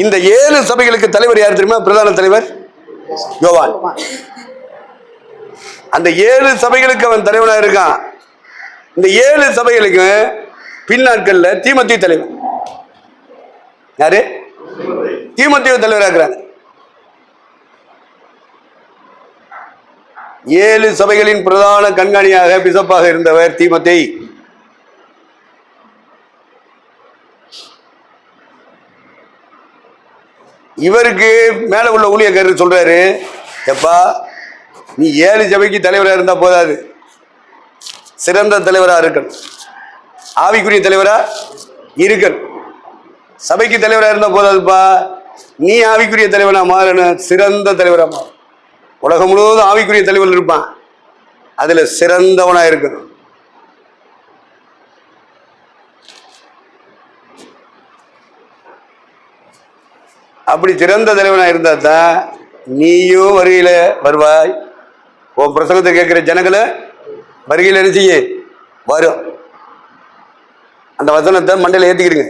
இந்த 7 சபைகளுக்கு தலைவர் யார் தெரியுமா? பிரதான தலைவர் யோவான். அந்த 7 சபைகளுக்கு அவன் தலைவனாக இருக்கான். இந்த 7 சபைகளுக்கு பின்னாட்கள்ல தீமோத்தேயு தலைவர். யாரு? தீமோத்தேயு தலைவராக இருக்கிறாங்க. 7 சபைகளின் பிரதான கண்காணியாக பிசப்பாக இருந்தவர் தீமோத்தேயு. இவருக்கு மேல உள்ள ஊழியக்காரர் சொல்றாரு, எப்பா நீ 7 சபைக்கு தலைவராக இருந்தா போதாது, சிறந்த தலைவரா இருக்கணும், ஆவிக்குரிய தலைவரா இருக்கணும். சபைக்கு தலைவரா இருந்தா போதாதுப்பா, நீ ஆவிக்குரிய தலைவனா மாறணும், சிறந்த தலைவரா மாறும். உலகம் முழுவதும் ஆவிக்குரிய தலைவர் இருப்பான், அதுல சிறந்தவனா இருக்கணும். அப்படி சிறந்த தலைவனா இருந்தா தான் நீயும் வருகையில வருவாய், உன் பிரசங்கத்தை கேட்கிற ஜனங்களை வருகையில என்ன செய்ய வரும். அந்த வசனத்தை மண்டையில ஏத்திக்கிறீங்க.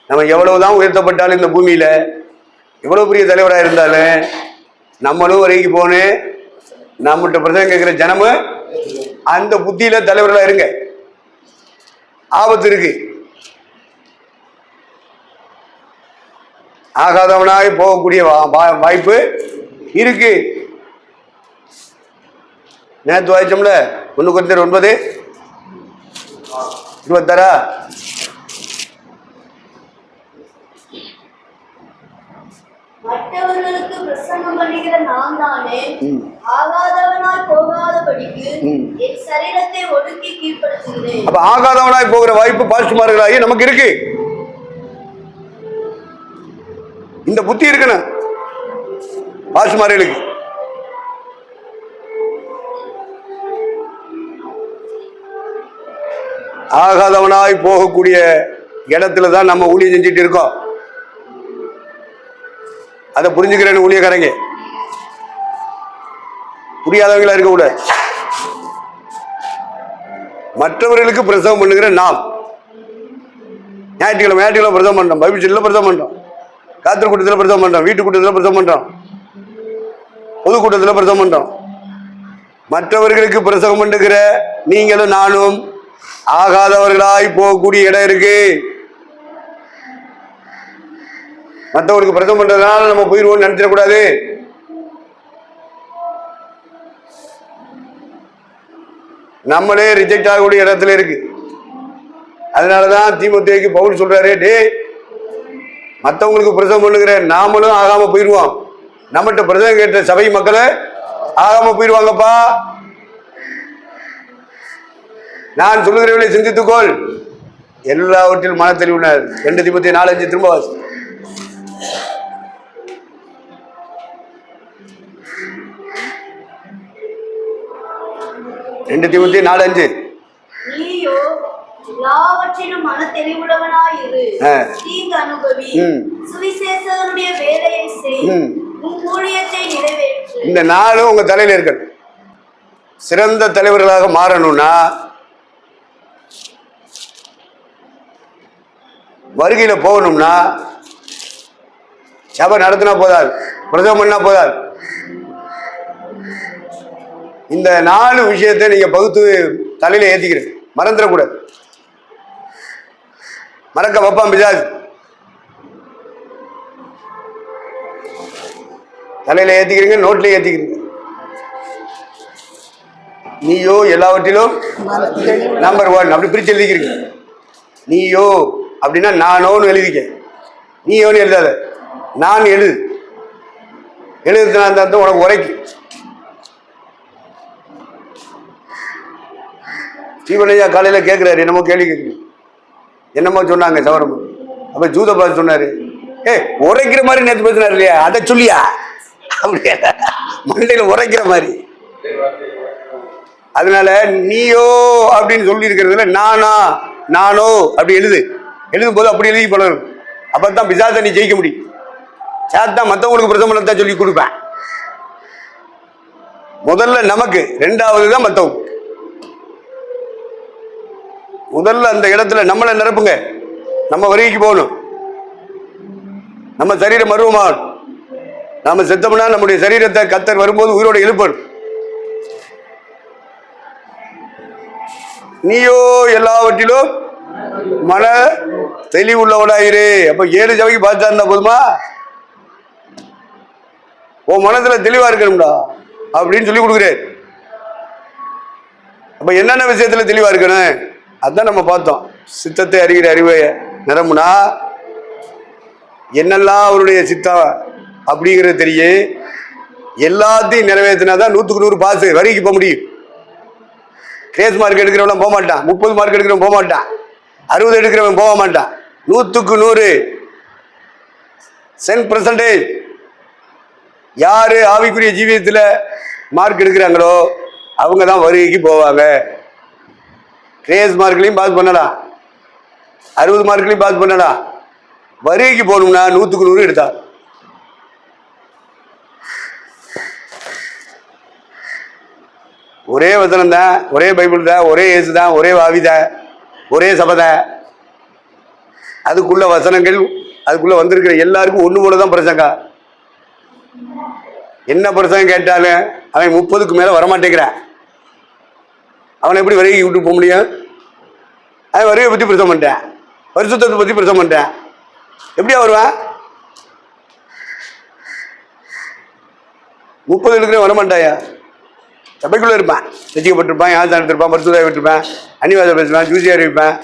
நம்ம எவ்வளவுதான் உயர்த்தப்பட்டாலும் இந்த பூமியில, எவ்வளவு பெரிய தலைவரா இருந்தாலும் நம்மளும் வரைக்கு போனு, நம்மகிட்ட பிரசங்கம் கேட்கிற ஜனமும் அந்த புத்தியில தலைவர்களா இருங்க. ஆபத்து இருக்கு. ஆகாதவனாய் போகக்கூடிய வாய்ப்பு இருக்கு. நேற்று வாய்ச்சோம்ல 1 Corinthians 9:26. மற்றவர்களுக்கு பிரசங்கம் பண்ணுகிற நான் தானே ஆகாதவனாய் போகாதபடிக்கு என் சரீரத்தை ஒடுக்கி கீழ்ப்படுத்துகிறேன். அப்ப ஆகாதவனாய் போகிற வாய்ப்பு பாஸ்டர்மார்களாகி நமக்கு இருக்கு. இந்த புத்தி இருக்கணும் பாஸ்டர்மார்களுக்கு. ஆகாதவனாய் போகக்கூடிய இடத்துல தான் நம்ம ஊழியம் செஞ்சுட்டு இருக்கோம். அதை புரிஞ்சுக்கிறேன்னு ஊழியக்காரங்க புரியாதவங்களா இருக்க கூடாது. மற்றவர்களுக்கு பிரசவம் பண்ணுகிற நாம் ஞாயிற்றுக்கிழமை பிரசவம் பண்றோம், பைபிள் ஸ்டடியில பிரசவம் பண்றோம், காத்திர கூட்டத்தில் பிரசவம் பண்றோம், வீட்டு கூட்டத்தில் பிரசவம் பண்றோம், பொது கூட்டத்தில் பிரசவம் பண்றோம். மற்றவர்களுக்கு பிரசவம் பண்ணுகிற நீங்களும் நானும் ஆகாதவர்களாய் போகக்கூடிய இடம் இருக்கு. மற்றவர்களுக்கு பிரசவம் பண்றதுனால நம்ம போயிடுவோம்னு நினைச்சிடக்கூடாது. நம்மளே ரிஜெக்ட் ஆகக்கூடிய இடத்துல இருக்கு. அதனாலதான் தீமோத்தேயுக்கு பவுல் சொல்றாரு, டே மற்றவங்களுக்கு பிரசவம் பண்ணுகிற நாமளும் ஆகாம போயிடுவோம், நம்மகிட்ட பிரசவம் கேட்ட சபை மக்களை ஆகாம போயிடுவாங்கப்பா. நான் சொல்லுகிறவர்களை சிந்தித்துக்கோள், எல்லாவற்றிலும் மனத்தெளிவுனார். 2 தீமோத்தேயு 4:5 திரும்ப வாசி. 2 தீமோத்தேயு 4:5. நீயோ எல்லாவற்றிலும் மன தெளிவுள்ளவனாயிரு. தீங்கு அனுபவி, சுவிசேஷகனுடைய வேலையை செய், உன் ஊழியத்தை நிறைவேற்று. இந்த 4 உங்க தலையில இருக்கணும். சிறந்த தலைவர்களாக மாறணும்னா வருகையில போகணும்னா சபை நடத்தினா போதாது, பிரசவம் பண்ணா போதாது. இந்த 4 விஷயத்தை நீங்க பகுத்து தலையில ஏத்திக்கிறீங்க, மறந்துடக்கூடாது. மறக்க வைப்பான் பிசாசு. தலையில ஏத்திக்கிறீங்க, நோட்ல ஏத்திக்கிறீங்க. நீயோ எல்லாவற்றிலும் நம்பர் 1 அப்படி பிரிச்சு எழுதிக்கிறீங்க. நீயோ அப்படின்னா நானோன்னு எழுதிக்க. நீயோன்னு எழுதாத, நான் எழுது. எழுதுனா அந்த உனக்கு உரைக்கும். ஜீவனையா காலையில கேட்கிறாரு, என்னமோ கேள்வி கேட்குறீங்க, என்னமோ சொன்னாங்க சவரம். அப்ப ஜூதபாஸ் சொன்னாரு, உரைக்கிற மாதிரி நேற்று பேசினார் இல்லையா, அதை சொல்லியா அப்படியா மண்டையில உரைக்கிற மாதிரி. அதனால நீயோ அப்படின்னு சொல்லி இருக்கிறதுல நானோ அப்படி எழுதும் போது அப்படி எழுதி பழகணும். அப்பதான் பிசாசை நீ ஜெயிக்க முடியும். சாத்தான் மற்றவங்களுக்கு பிரசமனத்தான் சொல்லி கொடுப்பேன். முதல்ல நமக்கு, 2வது தான் மற்றவங்க. முதல்ல அந்த இடத்துல நம்மளை நிரப்புங்க. நம்ம வருகைக்கு போகணும். நம்ம சரீரம் மருவமாகணும். நாம செத்தோம்னா நம்முடைய சரீரத்தை கர்த்தர் வரும்போது உயிரோட எழுப்பணும். நீயோ எல்லாவற்றிலும் மன தெளிவுள்ளவனாயிரு. அப்ப 7 சபைக்கு பார்த்தா இருந்தா போதுமா? உன் மனசுல தெளிவா இருக்கணும்டா அப்படின்னு சொல்லி கொடுக்குறாரு. அப்ப என்னென்ன விஷயத்துல தெளிவா இருக்கணும் அதான் நம்ம பார்த்தோம். சித்தத்தை அறிகிற அறிவை நிரம்புனா என்னெல்லாம் அவருடைய சித்தம் அப்படிங்கிறது தெரியும். எல்லாத்தையும் நிறைவேற்றினாதான் 100க்கு 100 பாஸ் வரைக்கு போக முடியும். கிரேஸ் மார்க் எடுக்கிறவன் போக மாட்டான், 30 மார்க் எடுக்கிறவன் போக மாட்டான், 60 எடுக்கிறவன் போக மாட்டான். 100க்கு 100 100% யாரு ஆவிக்குரிய ஜீவியத்துல மார்க் எடுக்கிறாங்களோ அவங்க தான் வருகைக்கு போவாங்க. கிரேஸ் மார்க்லையும் பாஸ் பண்ணலாம், 60 மார்க்லையும் பாஸ் பண்ணலாம். வருகைக்கு போகணும்னா 100க்கு 100 எடுத்தா. ஒரே வசனம் தான், ஒரே பைபிள் தான், ஒரே இயேசு தான், ஒரே ஆவி தான், ஒரே சபை தான். அதுக்குள்ள வசனங்கள் அதுக்குள்ள வந்திருக்கிற எல்லாருக்கும் ஒண்ணு போல தான் பிரசங்க. என்ன பிரசங்கம் கேட்டாலும் அவன் 30க்கு மேல வரமாட்டேங்கிறான். அவனை எப்படி வருகைக்கு விட்டு போக முடியும்? அவன் வருகை பத்தி பிரசவம் பண்ணிட்டேன், பரிசுத்தத்தை பத்தி பிரசவம் பண்ணிட்டேன், எப்படியா வருவான்? 30 எடுக்கிற வரமாட்டாயா? சபைக்குள்ள இருப்பான், ரசிக்கப்பட்டிருப்பான், யாழ்தான் எடுத்திருப்பான், பரிசுத்தாய் விட்டுருப்பேன், அன்னிவாசம் பேசுவேன், ஜூசியா அறிவிப்பேன்,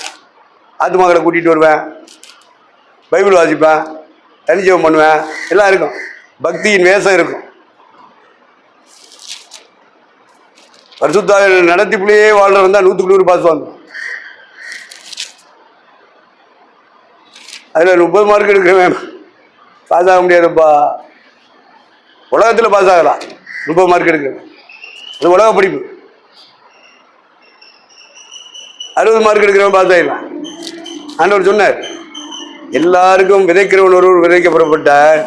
ஆத்துமாக்களை கூட்டிகிட்டு வருவேன், பைபிள் வாசிப்பேன், தனிஜெபம் பண்ணுவேன், எல்லாம் இருக்கும். பக்தியின் வேஷம் இருக்கும். பரிசுத்தாய் நடத்திப்புலேயே வாழ்றவன் தான் 100க்கு 100 பாஸ் வாங்க. அதில் 30 மார்க் எடுக்கிறவன் பாஸ் ஆக முடியாதுப்பா. உலகத்தில் பாஸ் ஆகலாம் 30 மார்க் எடுக்கிறவன், அது உலக படிப்பு. 60 மார்க் எடுக்கிறவன் பாஸ் ஆகிடலாம். ஆண்டவர் சொன்னார், எல்லாருக்கும் விதைக்கிறவன் ஒருவர் விதைக்க புறப்பட்டார்.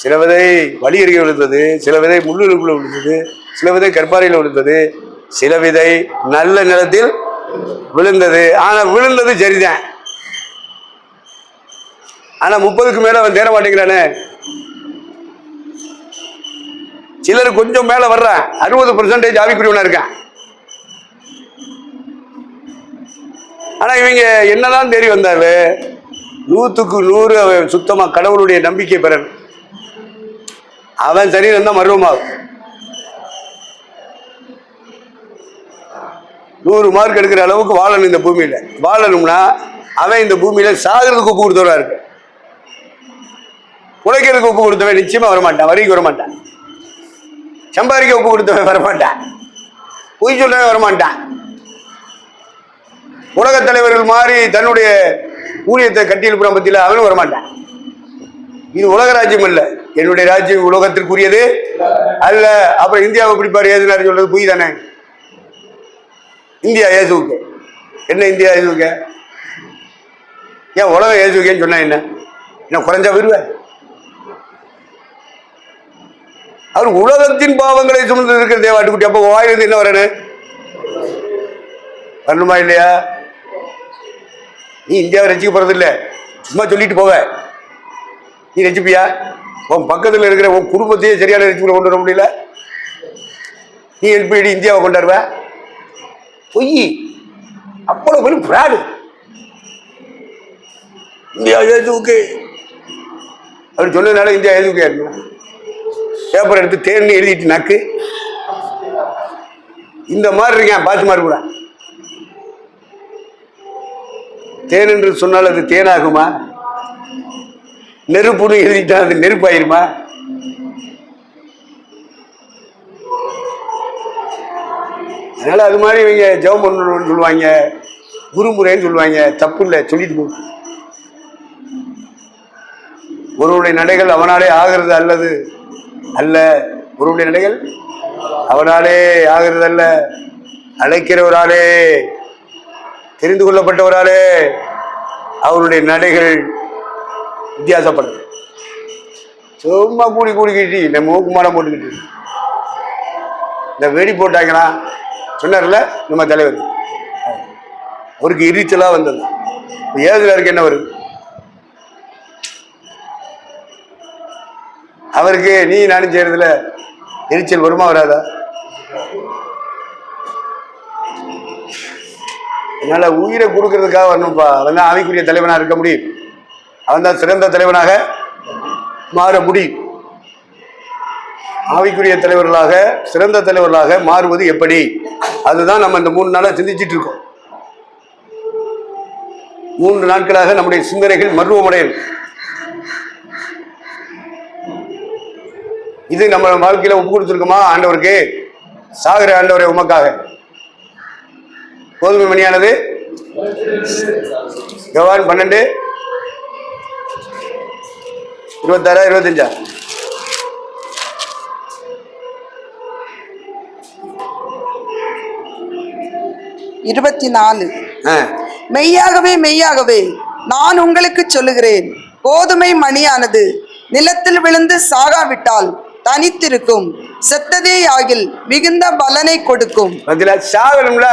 சில விதை வழி அருகே விழுந்தது, சில விதை முள்ளுக்குள்ள விழுந்தது, சில விதை கற்பாறையில் விழுந்தது, சில விதை நல்ல நிலத்தில் விழுந்தது. ஆனா விழுந்தது சரிதான். ஆனா 30க்கு மேல அவன் தேர மாட்டேங்கிறானே. சிலர் கொஞ்சம் மேல வர்ற 60% ஆவிக்குரியவனா இருக்கான். ஆனா இவங்க என்னதான் தேறி வந்தாலும் 100க்கு 100 அவன் சுத்தமா கடவுளுடைய நம்பிக்கை பெற அவன் சரீரம் தான் மர்வமாகும். 100 மார்க் எடுக்கிற அளவுக்கு வாழணும் இந்த பூமியில. வாழணும்னா அவன் இந்த பூமியில சாகிறதுக்கு ஒப்பு கொடுத்தவரா இருக்கு. உழைக்கிறதுக்கு ஒப்பு கொடுத்தவன் நிச்சயமா வரமாட்டான், வரிக்கு வரமாட்டான். சம்பாதிக்க ஒப்பு கொடுத்தவன் வரமாட்டான், பொய் சொல்லவன் வரமாட்டான். உலக தலைவர்கள் மாதிரி தன்னுடைய ஊழியத்தை கட்டி எழுப்புற பத்தியில அவனும் வரமாட்டான். இது உலக ராஜ்யம் அல்ல, என்னுடைய ராஜ்யம் உலகத்திற்குரியது அல்ல. அப்புறம் இந்தியாவை பிடிப்பார் ஏசுனார் சொல்றது பொய் தானே? இந்தியா ஏசுவுக்கு என்ன? இந்தியா ஏசுவுக்கு ஏன் உலகம் ஏசுவுக்கேன்னு சொன்னா என்ன குறைஞ்சா வருவேன்? அவர் உலகத்தின் பாவங்களை சுமந்து இருக்கிற தேவாட்டுக்குட்டி. அப்போ வாயிலிருந்து என்ன வரணும்? வரணுமா இல்லையா? நீ இந்தியாவை ரசிக்க போறது இல்லை, சும்மா சொல்லிட்டு போவ. நீ ரசிப்பியா? உன் பக்கத்தில் இருக்கிற உன் குடும்பத்தையே சரியான ரசிப்புல கொண்டு வர முடியல, நீ எப்படி இந்தியாவை கொண்டாடுவ? பொய். அவ்வளவு பெரும் பிராடு. இந்தியா ஏதுவுக்கு அவர் சொன்னதுனால இந்தியா ஏதுவுக்கு இருக்கணும். பேப்பர் எடுத்து தேர்னு எழுதிட்டு நக்கு இந்த மாதிரி இருக்கேன். பாத்து மாதிரி கூட தேன் என்று சொன்னால் அது தேனாகுமா? நெருப்புன்னு எழுதிட்டா அது நெருப்பாயிருமா? அதனால அது மாதிரி இவங்க ஜெபம் பண்ணணும்னு சொல்லுவாங்க, குருமுறைன்னு சொல்லுவாங்க. தப்பு இல்லை, சொல்லிட்டு போ. ஒருவனுடைய நடைகள் அவனாலே ஆகிறது அல்லது அல்ல. ஒருவனுடைய நடைகள் அவனாலே ஆகிறது அல்ல, அழைக்கிறவராலே, தெரிந்து கொள்ளப்பட்டவராலே அவருடைய நடைகள் வித்தியாசப்படுது. சும்மா கூடிக்கிட்டு இந்த மூக்குமாடம் போட்டுக்கிட்டு இந்த வெடி போட்டாங்கன்னா சொன்னார்ல நம்ம தலைவர், அவருக்கு எரிச்சலா வந்தது. ஏதுல இருக்கு என்ன வருது அவருக்கு? நீ நானும் செய்யறதுல எரிச்சல் வருமா வராதா? அதனால உயிரை கொடுக்கறதுக்காக வரணும்ப்பா. அவன் தான் ஆவிக்குரிய தலைவனாக இருக்க முடியும், அவன் தான் சிறந்த தலைவனாக மாற முடியும். ஆவிக்குரிய தலைவர்களாக, சிறந்த தலைவர்களாக மாறுவது எப்படி? அதுதான் நம்ம இந்த 3 நாளா சிந்திச்சிட்டு இருக்கோம். 3 நாட்களாக நம்முடைய சிந்தனைகள் மர்வமடையும். இது நம்ம வாழ்க்கையில ஒப்பு கொடுத்துருக்கோமா ஆண்டவருக்கு? சாகர ஆண்டவரை உமக்காக. கோதுமை மணியானது யோவான் 12:26-25. மெய்யாகவே மெய்யாகவே நான் உங்களுக்கு சொல்லுகிறேன், கோதுமை மணியானது நிலத்தில் விழுந்து சாகாவிட்டால் தனித்திருக்கும், செத்ததே ஆகில் மிகுந்த பலனை கொடுக்கும். சாகணும்ல,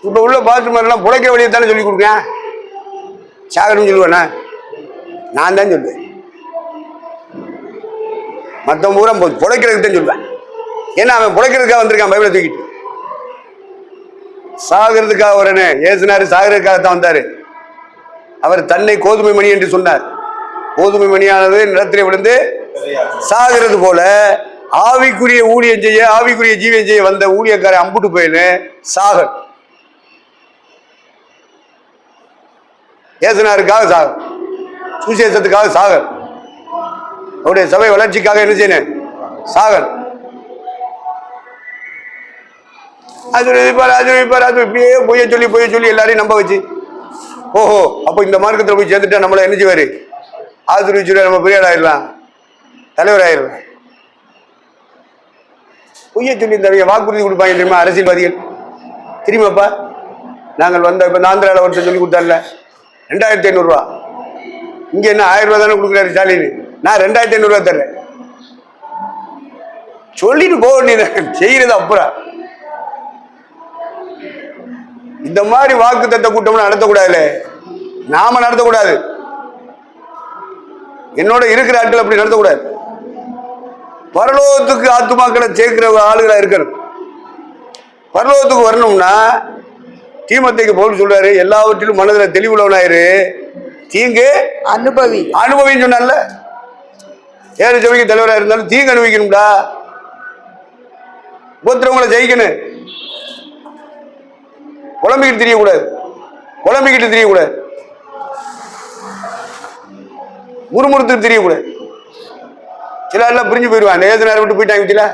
இப்ப உள்ள பாத்ரூம் புழைக்க வழியை தானே சொல்லி கொடுங்க. சாகணும் சொல்லுவேண்ணா? நான் தான் சொல்லுவேன். மற்ற பூரா புழைக்கிறதுக்கு தான் சொல்லுவேன். ஏன்னா அவன் புழைக்கிறதுக்காக வந்திருக்கான் பைபிளை தூக்கிட்டு. சாகிறதுக்காக வரனே ஏசுனாரு, சாகிறதுக்காகத்தான் வந்தாரு. அவர் தன்னை கோதுமை மணி என்று சொன்னார். கோதுமை மணியானது நிலத்திலே விழுந்து சாகிறது போல ஆவிக்குரிய ஊழியம் செய்ய, ஆவிக்குரிய ஜீவியம் செய்ய வந்த ஊழியக்காரை அம்புட்டு போயின்னு சாகர். ஏசுனாருக்காக சாகர், சுசேஷத்துக்காக சாகர், அவருடைய சபை வளர்ச்சிக்காக என்ன செய்யணும்? சாகர். அது இப்படியே பொய்ய சொல்லி எல்லாரையும் நம்ப வச்சு, ஓஹோ அப்போ இந்த மார்க்கத்தில் போய் சேர்ந்துட்டா நம்மள என்ன செய்வாரு? ஆதரவிச்சு நம்ம பெரிய ஆயிடலாம், தலைவர் ஆயிடலாம். பொய்ய சொல்லி இந்த வாக்குறுதி கொடுப்பாங்க தெரியுமா அரசியல்வாதிகள்? தெரியுமாப்பா? நாங்கள் வந்த இப்போ ஆந்திராவில் ஒருத்தர் சொல்லி கொடுத்தார்ல 2500 ரூபா. இங்க என்ன 1000 ரூபா தானே கொடுக்குறாரு ஸ்டாலின். நான் 2500 ரூபா தர்றேன். சொல்லிட்டு போக வேண்டியது, செய்யறது அப்புறம். இந்த மாதிரி வாக்கு தத்த கூட்டம் நடத்தக்கூடாதுல்ல, நாம நடத்தக்கூடாது. என்னோட இருக்கிற ஆட்கள் அப்படி நடத்தக்கூடாது. பரலோகத்துக்கு ஆத்துமாக்களை சேர்க்கிற ஆளுகளா இருக்கணும். பரலோகத்துக்கு வரணும்னா தீமோத்தேயுக்கு பவுல் சொல்றாரு, எல்லாவற்றிலும் மனதில் தெளிவுள்ளவனாயிரு, தீங்கு அனுபவின்னு சொன்னால. ஏழு சபைக்கு தலைவராக இருந்தாலும் தீங்கு அனுபவிக்கணும்டா. உபத்திரவங்களை ஜெயிக்கணும். குழம்பிக்கிட்டு தெரியக்கூடாது, முறுமுறுத்துக்கு தெரியக்கூடாது. சில எல்லாம் பிரிஞ்சு போயிடுவான். நேசனாரை விட்டு போயிட்டாங்க.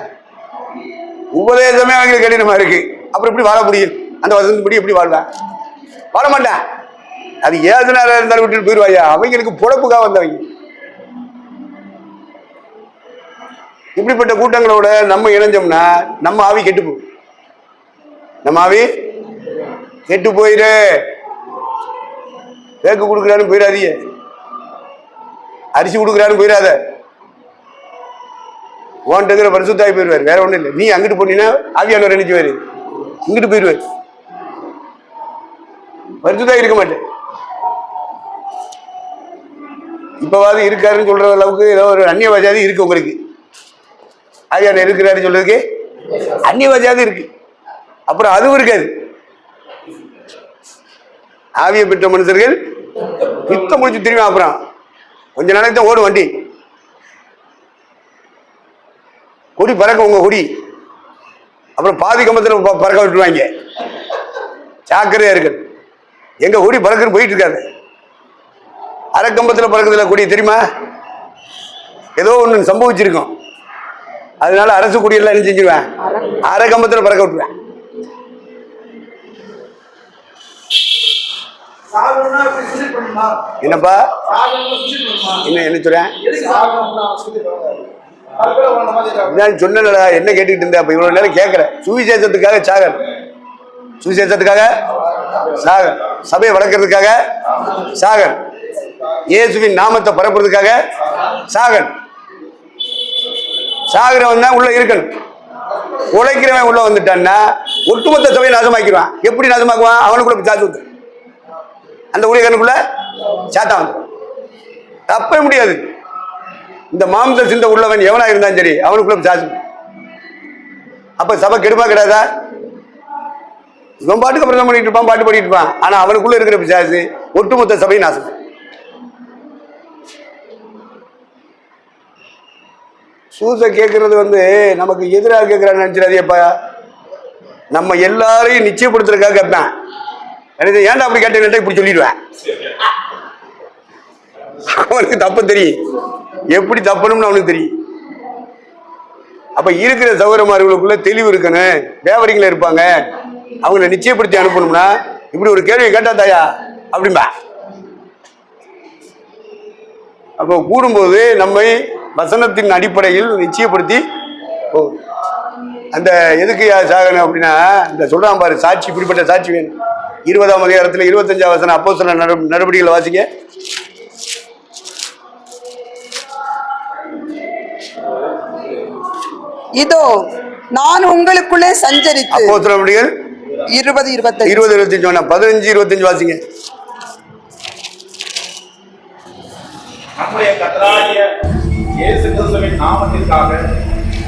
உபதேசமே அவங்களுக்கு கடினமா இருக்கு. அப்புறம் எப்படி வாழ முடியும்? அந்த வசந்தப்படி எப்படி வாழ்வேன்? வாழ மாட்டேன். அது ஏதுனால இருந்தாலும் விட்டுட்டு போயிடுவாயா, அவங்களுக்கு பொழப்புக்காக வந்தவங்க. இப்படிப்பட்ட கூட்டங்களோட நம்ம இணைஞ்சோம்னா நம்ம ஆவி கெட்டு போகும். நம்ம ஆவி கெட்டு போயிரு. கேக்கு கொடுக்குறான்னு போயிடாதீங்க, அரிசி கொடுக்குறான்னு போயிடாத. ஓன்ட்டுங்கிற பரிசுத்தாய் போயிடுவார், வேற ஒண்ணும் இல்லை. நீ அங்கிட்டு போனீங்கன்னா ஆவியானவர் நினைச்சுவாரு, இங்கிட்டு போயிடுவார், பரிசுத்தாய் இருக்க மாட்டேன். இப்பவாது இருக்காருன்னு சொல்ற அளவுக்கு ஏதோ ஒரு அந்நியவாஜாதி இருக்கு உங்களுக்கு. ஆவியானவர் இருக்கிறாரு சொல்றதுக்கு அந்நியவாஜாதி இருக்கு. அப்புறம் அதுவும் இருக்காது. ஆவியை பெற்ற மனுஷர்கள் யுத்தம் முடிச்சு திரும்பி அப்புறம் கொஞ்ச நாளைக்கு தான் ஓடும் வண்டி. கொடி பறக்க உங்க கொடி, அப்புறம் பாதி கம்பத்துல பறக்க விட்டுருவாங்க. ஜாக்கிரதையா இருக்கு. எங்க கொடி பறக்குன்னு போயிட்டு இருக்காது, அரைக்கம்பத்துல பறக்குதுல கொடி தெரியுமா? ஏதோ ஒண்ணு சம்பவிச்சிருக்கும். அதனால அரசு கொடியெல்லாம் என்ன செஞ்சிருவேன், அரைக்கம்பத்துல பறக்க விட்டுருவேன். என்னப்பா என்ன சொல்றேன் சொன்னடா, என்ன கேட்டுக்கிட்டு இருந்த? அப்ப இவ்வளவு நேரம் கேட்கிறேன். சுவிசேஷத்துக்காக சாகன், சுவிசேஷத்துக்காக சாகன், சபையை வளர்க்கறதுக்காக சாகன், இயேசுவின் நாமத்தை பரப்புறதுக்காக சாகன். சாகிறவன் தான் உள்ள இருக்கணும். உழைக்கிறவன் உள்ள வந்துட்டான்னா ஒட்டுமொத்த சபையை நாசமாக்கிடுவான். எப்படி நாசமாக்குவான்? அவனுக்குள்ள சாத்து, அந்த ஊழியனுக்குள்ள சாத்தா வந்து தப்பவே முடியாது. இந்த மாம்ச சிந்தை உள்ளவன் எவனா இருந்தாலும் சரி அவனுக்குள்ள சாத்து. அப்ப சபை கெடுமா கிடையாதா? இவன் பாட்டுக்கு பிரதம் பண்ணிட்டு இருப்பான், பாட்டு பண்ணிட்டு இருப்பான். ஆனா அவனுக்குள்ள இருக்கிற பிசாசு ஒட்டுமொத்த சபையை நாசம். சூச கேட்கறது நமக்கு எதிராக கேட்கிறான்னு நினைச்சிடாதேப்பா. நம்ம எல்லாரையும் நிச்சயப்படுத்துறதுக்காக கேட்பேன். ஏன்டா அப்படி கேட்டேன் இப்படி சொல்லிடுவேன். அவனுக்கு தப்பு தெரியும், எப்படி தப்பணும்னு அவனுக்கு தெரியும். அப்ப இருக்கிற சகோதரமார்களுக்குள்ள தெளிவு இருக்கணும். தேவரிங்கள இருப்பாங்க, அவங்களை நிச்சயப்படுத்தி அனுப்பணும்னா இப்படி ஒரு கேள்வி கேட்டா தாயா அப்படின்பா. அப்போ கூடும்போது நம்மை வசனத்தின் அடிப்படையில் நிச்சயப்படுத்தி அந்த எதுக்கு சாகணும் அப்படின்னா, இந்த சொல்றான் பாரு சாட்சி, இப்படிப்பட்ட சாட்சி வேணும். 20ஆம் அதிகாரத்தில் 25ஆம் வசனம் அப்போஸ்தலர் நடவடிக்கைகளை வாசிங்க. இதோ நான் உங்களுக்குள்ளே சஞ்சரித்து. அப்போஸ்தலர் நடவடிக்கைகள் 20-25 15-25 வாசிங்க. நம்முடைய கர்த்தராகிய இயேசு கிறிஸ்துவின் நாமத்திற்காக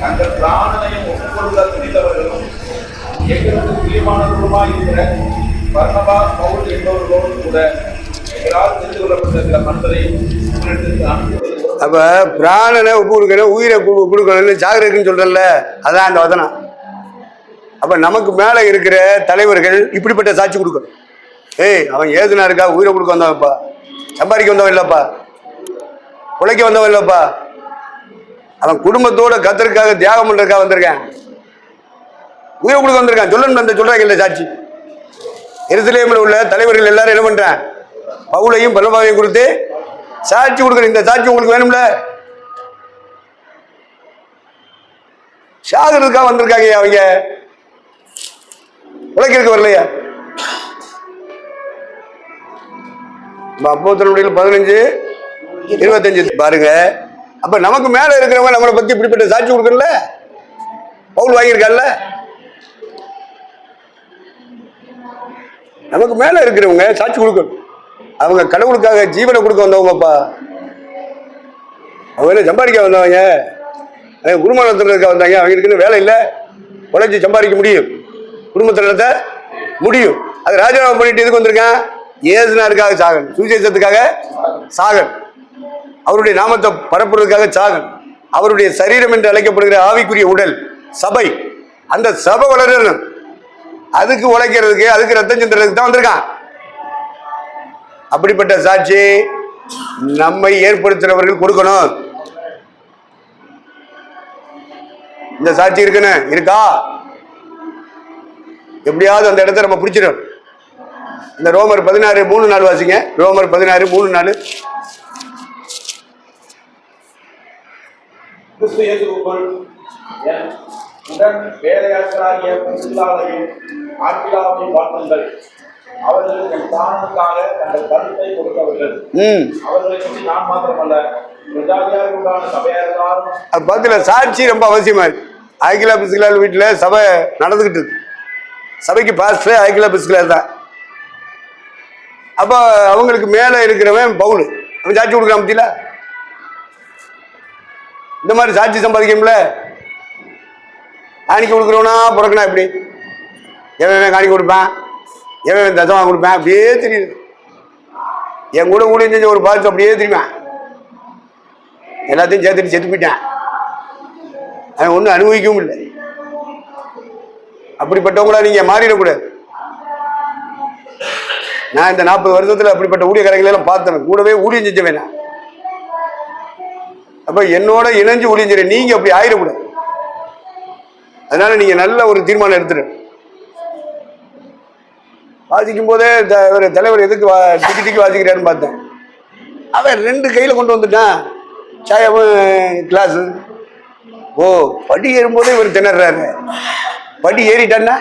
தங்கள் பிராணனையும் ஒப்புக்கொள்ள துணிந்தவர்களும் எங்களுக்கு பிரியமானவர்களுமாய் இருக்கிற பர்னபா, பவுல் என்பவர்களோடு கூட எங்களால் தெரிந்து கொள்ளப்பட்ட சில மனிதரை உங்களிடத்திற்கு அனுப்புவது. அப்ப பிராணனை ஒப்பு கொடுக்கணும், உயிரை கொடுக்கணும்னு ஜாகிரதைன்னு சொல்றல, அதான் அந்த வசனம். அப்ப நமக்கு மேல இருக்கிற தலைவர்கள் இப்படிப்பட்ட சாட்சி கொடுக்கணும். அவன் ஏதுனா இருக்கா, உயிரை கொடுக்க வந்தவன்ப்பா, சம்பாதிக்க வந்தவன் இல்லப்பா, உழைக்க வந்தவன் இல்லப்பா, அவன் குடும்பத்தோட கத்தருக்காக தியாகம் பண்றதுக்காக வந்திருக்கான், உயிரை கொடுக்க வந்திருக்கான். சொல்லணும் அந்த சொல்றாங்க இல்ல சாட்சி. எருசலேமில் உள்ள தலைவர்கள் எல்லாரும் என்ன பண்றான், பவுலையும் பர்னபாவையும் கொடுத்து சாட்சி கொடுக்கணும். இந்த சாட்சி உங்களுக்கு வேணும்ல, சாகிறதுக்காக வந்திருக்காங்க. அவங்க உழைக்கிறதுக்கு வரலையா? அப்போஸ்தலர் 15-25 பாருங்க. அப்ப நமக்கு மேல இருக்கிறவங்க நம்மளை பத்தி இப்படிப்பட்ட சாட்சி கொடுக்கணும்ல. பவுல் வாங்கியிருக்கான்ல. நமக்கு மேல இருக்கிறவங்க சாட்சி கொடுக்கணும். அவங்க கடவுளுக்காக ஜீவனை கொடுக்க வந்தவங்கப்பா. அவங்க சம்பாதிக்க வந்தவங்க, குடும்பத்துக்காக வந்தாங்க. அவங்களுக்கு வேலை இல்லை, உழைச்சி சம்பாதிக்க முடியும், குடும்பத்தை நடத்த முடியும். அது ராஜினாமா பண்ணிட்டு எதுக்கு வந்திருக்கான்? ஏசுனாருக்காக சாகன், சுவிசேஷத்துக்காக சாகன், அவருடைய நாமத்தை பரப்புறதுக்காக சாகன், அவருடைய சரீரம் என்று அழைக்கப்படுகிற ஆவிக்குரிய உடல் சபை, அந்த சபை வளரணும், அதுக்கு உழைக்கிறதுக்கு, அதுக்கு ரத்தம் சிந்துறதுக்கு தான் வந்திருக்கான். அப்படிப்பட்ட சாட்சி நம்மை ஏற்படுத்துறவர்கள் கொடுக்கணும். இந்த சாட்சி இருக்கணும், இருக்கா? எப்படியாவது அந்த இடத்த நம்ம பிடிச்சிடும். இந்த ரோமர் 16:3-4 வாசிங்க. ரோமர் 16:3-4. கிறிஸ்து இயேசுவுக்குள் என் உடன் வேலையாட்களாகிய பிரிஸ்கில்லாவையும் ஆக்கிலாவையும் வாழ்த்துங்கள். அவர்கள் என் தானனுக்காக தங்கள் கருத்தை கொடுத்தவர்கள். அவர்களை பற்றி நான் மாத்திரமல்ல, பிரஜாதியாருக்கு உண்டான சபையார் எல்லாரும். அது பார்த்துல சாட்சி ரொம்ப அவசியமா இருக்கு. ஆக்கிலா பிரிஸ்கில்லார் வீட்டுல சபை நடந்துகிட்டு இருக்கு. சபைக்கு பாஸ்டர் ஆக்கிலா பிரிஸ்கில்லார் தான். அப்ப அவங்களுக்கு மேல இருக்கிறவன் பவுல், அவன் சாட்சி கொடுக்குறான். பத்தியில இந்த மாதிரி சாட்சி சம்பாதிக்கணும்ல. காணிக்க கொடுக்குறவனா பிறக்கணும். எப்படி எவன் காணிக்க கொடுப்பேன், எவன் தசமா கொடுப்பேன், அப்படியே தெரியுது. என் கூட கூட செஞ்ச ஒரு பாஸ்டர் அப்படியே தெரியுவேன். எல்லாத்தையும் சேர்த்துட்டு செத்து போயிட்டேன். அவன் ஒன்றும் அனுபவிக்கவும் இல்லை. அப்படிப்பட்டவங்களா நீங்க மாறிடக்கூடாது. நான் இந்த 40 வருஷத்துல அப்படிப்பட்ட ஊழியக்காரங்களை எல்லாம் பார்த்தேன். கூடவே ஊழியம் செஞ்சவேன். அப்ப என்னோட இணைஞ்சு ஊழியம் செய்ய நீங்க அப்படி ஆயிடக்கூடாது. அதனால நீங்க நல்ல ஒரு தீர்மானம் எடுத்துரு. வாசிக்கும் போதே தலைவர் எதுக்கு டிக்கி டிக்கி வாசிக்கிறாருன்னு பார்த்தேன். அவன் 2 கையில கொண்டு வந்துட்டான். கிளாஸ். ஓ, படி ஏறும்போதே இவர் திணறாரு. படி ஏறிட்டான்னா